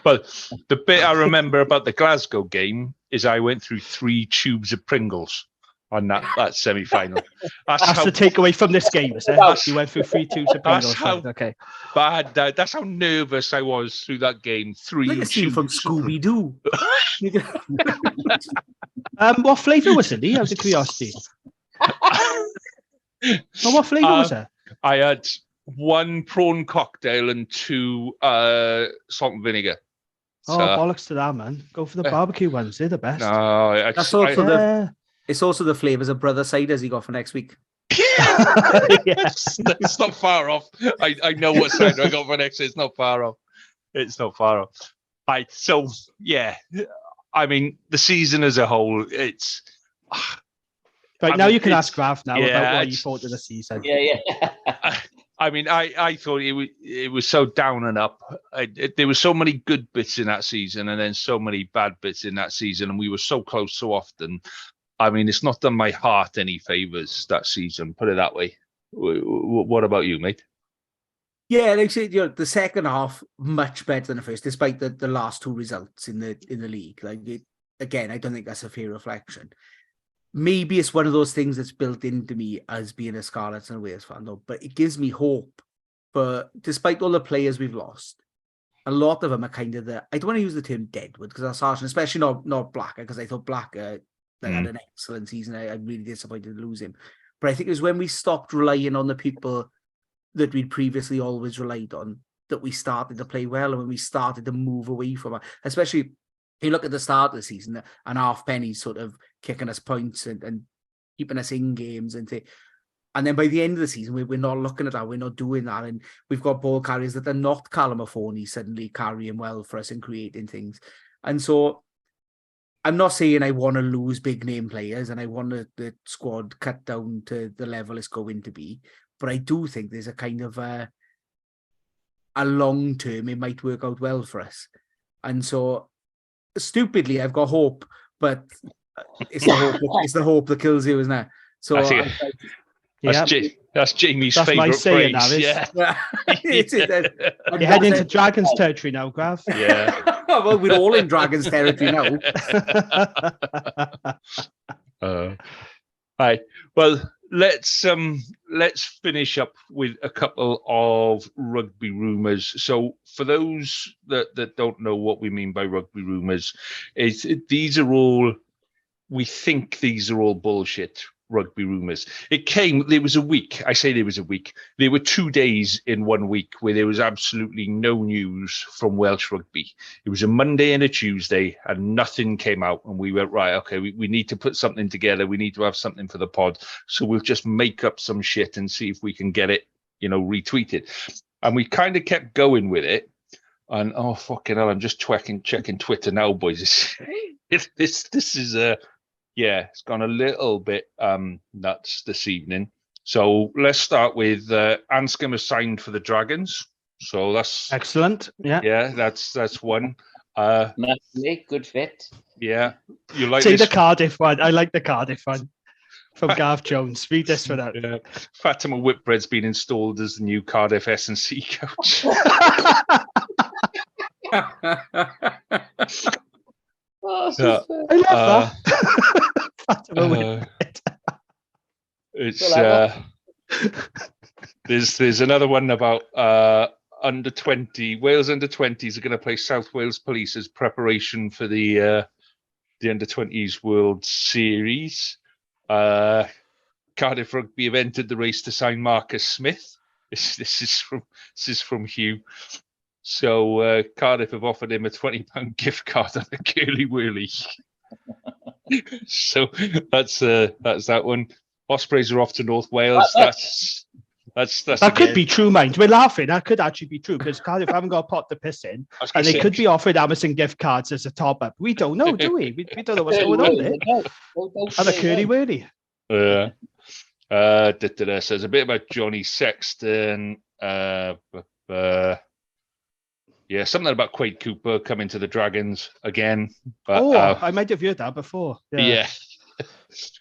Well, the bit I remember about the Glasgow game is I went through 3 tubes of Pringles on that semi-final. That's the takeaway from this game, is it? You went through 3 tubes of Pringles. Okay. Bad. That's how nervous I was through that game. 3 like a scene from Scooby-Doo. What flavour was it, Lee? Out of curiosity. What flavour was it? I had 1 prawn cocktail and 2 salt and vinegar. Bollocks to that, man. Go for the barbecue ones. They're the best. No, it's also the flavours of brother ciders you got for next week. It's not far off. I know what cider I got for next week. It's not far off. So yeah, I mean, the season as a whole, it's... Right, now you can ask Grav now about what you thought of the season. Yeah. I mean, I thought it was so down and up. There were so many good bits in that season, and then so many bad bits in that season, and we were so close so often. I mean, it's not done my heart any favours that season, put it that way. What about you, mate? Yeah, like I said, the second half much better than the first, despite the last 2 results in the league. Like again, I don't think that's a fair reflection. Maybe it's one of those things that's built into me as being a Scarlets and a Wales fan, though. But it gives me hope. For despite all the players we've lost, a lot of them are kind of I don't want to use the term deadwood because that's harsh, and especially not Blacker, because I thought Blacker had an excellent season. I'm really disappointed to lose him. But I think it was when we stopped relying on the people that we'd previously always relied on that we started to play well, and when we started to move away from it, especially. You look at the start of the season, and Halfpenny's sort of kicking us points and keeping us in games, and And then by the end of the season, we're not looking at that. We're not doing that. And we've got ball carriers that are not Callum Affoni suddenly carrying well for us and creating things. And so I'm not saying I want to lose big name players and I want the squad cut down to the level it's going to be. But I do think there's a kind of a long term, it might work out well for us. And so stupidly, I've got hope, but it's the hope that kills you, isn't it? So that's Jamie's favourite phrase. Yeah. You're heading into Dragons territory now, Grav. Yeah. Well, we're all in Dragons territory now. Right. Well, let's finish up with a couple of rugby rumours. So for those that don't know what we mean by rugby rumours, we think these are all bullshit rugby rumours. There was a week. There were 2 days in 1 week where there was absolutely no news from Welsh Rugby. It was a Monday and a Tuesday and nothing came out. And we went, right, okay, we need to put something together. We need to have something for the pod. So we'll just make up some shit and see if we can get it, retweeted. And we kind of kept going with it. And oh, fucking hell, I'm just checking Twitter now, boys. This is it's gone a little bit nuts this evening. So let's start with Anscombe has signed for the Dragons. So that's excellent. Yeah, that's one. Naturally, good fit. Yeah, you like the Cardiff one. I like the Cardiff one from Gav Jones. Read this one out. Yeah. Fatima Whitbread's been installed as the new Cardiff S&C coach. I love that. There's another one about under 20 Wales under 20s are going to play South Wales Police as preparation for the under 20s World Series. Cardiff Rugby have entered the race to sign Marcus Smith. This is from Hugh. So Cardiff have offered him a £20 gift card and a curly whirly. So that's that one. Ospreys are off to North Wales. That could be true, mind. We're laughing. That could actually be true because Cardiff haven't got a pot to piss in, and they could be offered Amazon gift cards as a top up. We don't know, do we? We don't know what's going on there. And a curly whirly. So there's a bit about Johnny Sexton. Yeah, something about Quade Cooper coming to the Dragons again. But, I might have heard that before. Yeah.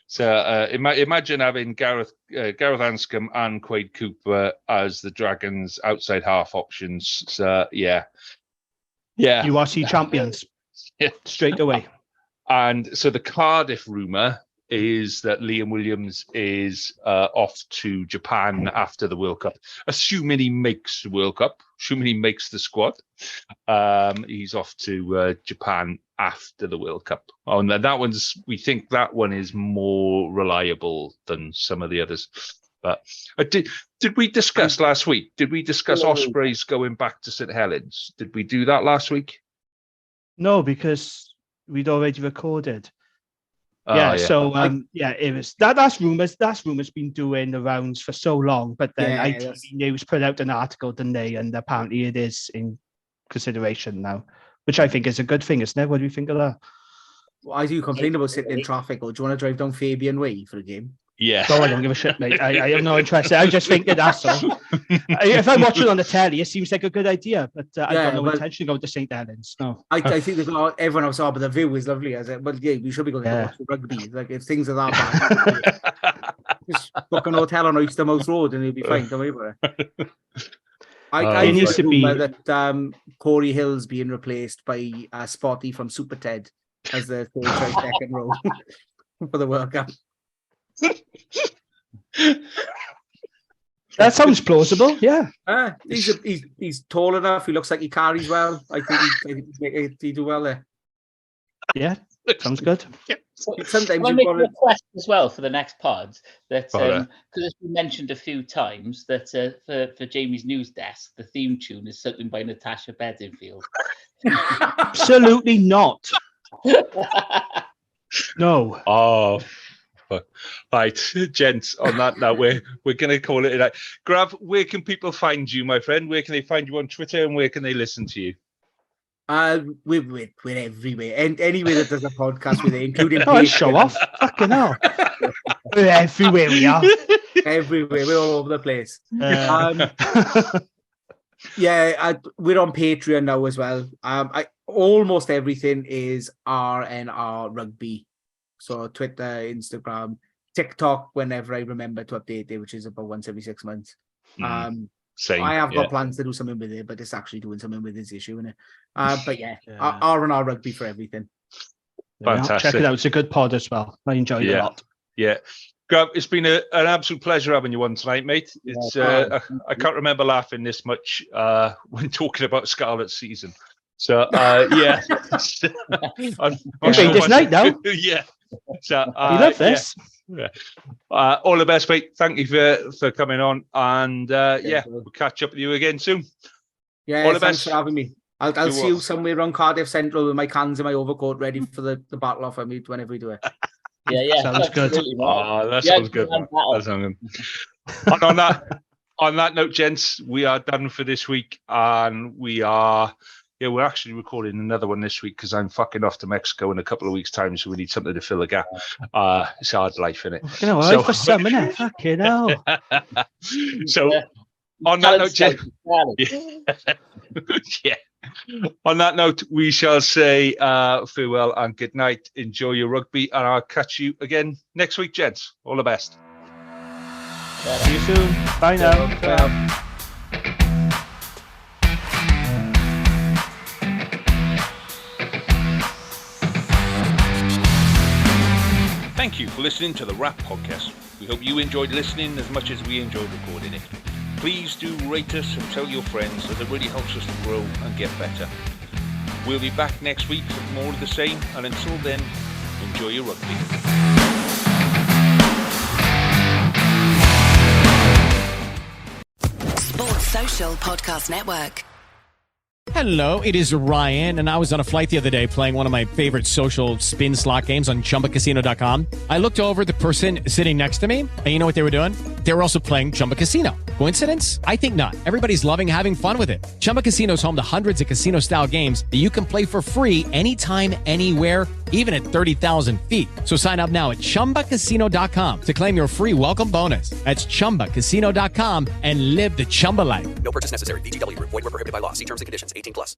So imagine having Gareth Anscombe and Quade Cooper as the Dragons' outside half options. So yeah. URC champions. Yeah. Straight away. And so the Cardiff rumour is that Liam Williams is off to Japan after the World Cup, assuming he makes the World Cup, assuming he makes the squad. He's off to Japan after the World Cup. Oh, and we think that one is more reliable than some of the others. But did we discuss last week? Did we discuss Ospreys going back to St Helens? Did we do that last week? No, because we'd already recorded. It was that's rumors. That's rumors been doing the rounds for so long, but then ITV News put out an article, didn't they? And apparently it is in consideration now, which I think is a good thing, isn't it? What do you think of that? Well, I do complain about sitting in traffic. Or do you want to drive down Fabian Way for a game? Yeah. No, I don't give a shit, mate. I have no interest. I just think that's all. If I'm watching on the telly, it seems like a good idea, but I've got no intention of going to St Helens. No. I think they've got everyone else, but the view is lovely. I said, well, yeah, we should be going to watch the rugby. Like, if things are that bad, just book an hotel on Oystermouth Road and you'll be fine. Don't worry about it. I need to be that Corey Hill's being replaced by Spotty from Super Ted as the third second row for the World Cup. That sounds plausible. Yeah. He's tall enough. He looks like he carries well. I think he do well there. Yeah, sounds good. Sometimes I make a request as well for the next pod that because it's been mentioned a few times that for Jamie's news desk, the theme tune is something by Natasha Beddingfeild. Absolutely not. No. Oh. But right, gents, on that note, we're going to call it a night. Grav, where can people find you, my friend? Where can they find you on Twitter, and where can they listen to you? We're everywhere, and anywhere that does a podcast with it, including show off. Fucking hell. We're everywhere we are. Everywhere, we're all over the place. Yeah, we're on Patreon now as well. Almost everything is RnR Rugby. So Twitter, Instagram, TikTok, whenever I remember to update it, which is about once every 6 months. Same. I have got plans to do something with it, but it's actually doing something with this issue, isn't it? But yeah, RnR Rugby for everything. Fantastic. Check it out. It's a good pod as well. I enjoyed it a lot. Yeah. Grav, it's been an absolute pleasure having you on tonight, mate. It's I can't remember laughing this much when talking about Scarlets season. So yeah. This night now. Yeah. So you love this. Yeah. All the best, mate. Thank you for coming on, and we'll catch up with you again soon. Yeah, all the thanks best for having me. I'll see you somewhere around Cardiff Central with my cans and my overcoat ready for the battle offer me whenever we do it. Yeah, sounds good. That sounds good. That sounds good. And on that note, gents, we are done for this week, and we're actually recording another one this week because I'm fucking off to Mexico in a couple of weeks' time, so we need something to fill the gap. It's hard life, innit? For some minute, fucking hell. So, on that note, gents, on that note, we shall say farewell and good night. Enjoy your rugby, and I'll catch you again next week, gents. All the best. See you soon. Bye now. Bye. Thank you for listening to the Rap Podcast. We hope you enjoyed listening as much as we enjoyed recording it. Please do rate us and tell your friends, as it really helps us to grow and get better. We'll be back next week with more of the same, and until then, enjoy your rugby. Sports Social Podcast Network. Hello, it is Ryan, and I was on a flight the other day playing one of my favorite social spin slot games on ChumbaCasino.com. I looked over at the person sitting next to me, and you know what they were doing? They were also playing Chumba Casino. Coincidence? I think not. Everybody's loving having fun with it. Chumba Casino is home to hundreds of casino-style games that you can play for free anytime, anywhere, even at 30,000 feet. So sign up now at ChumbaCasino.com to claim your free welcome bonus. That's ChumbaCasino.com and live the Chumba life. No purchase necessary. VGW. Void where prohibited by law. See terms and conditions. 18+.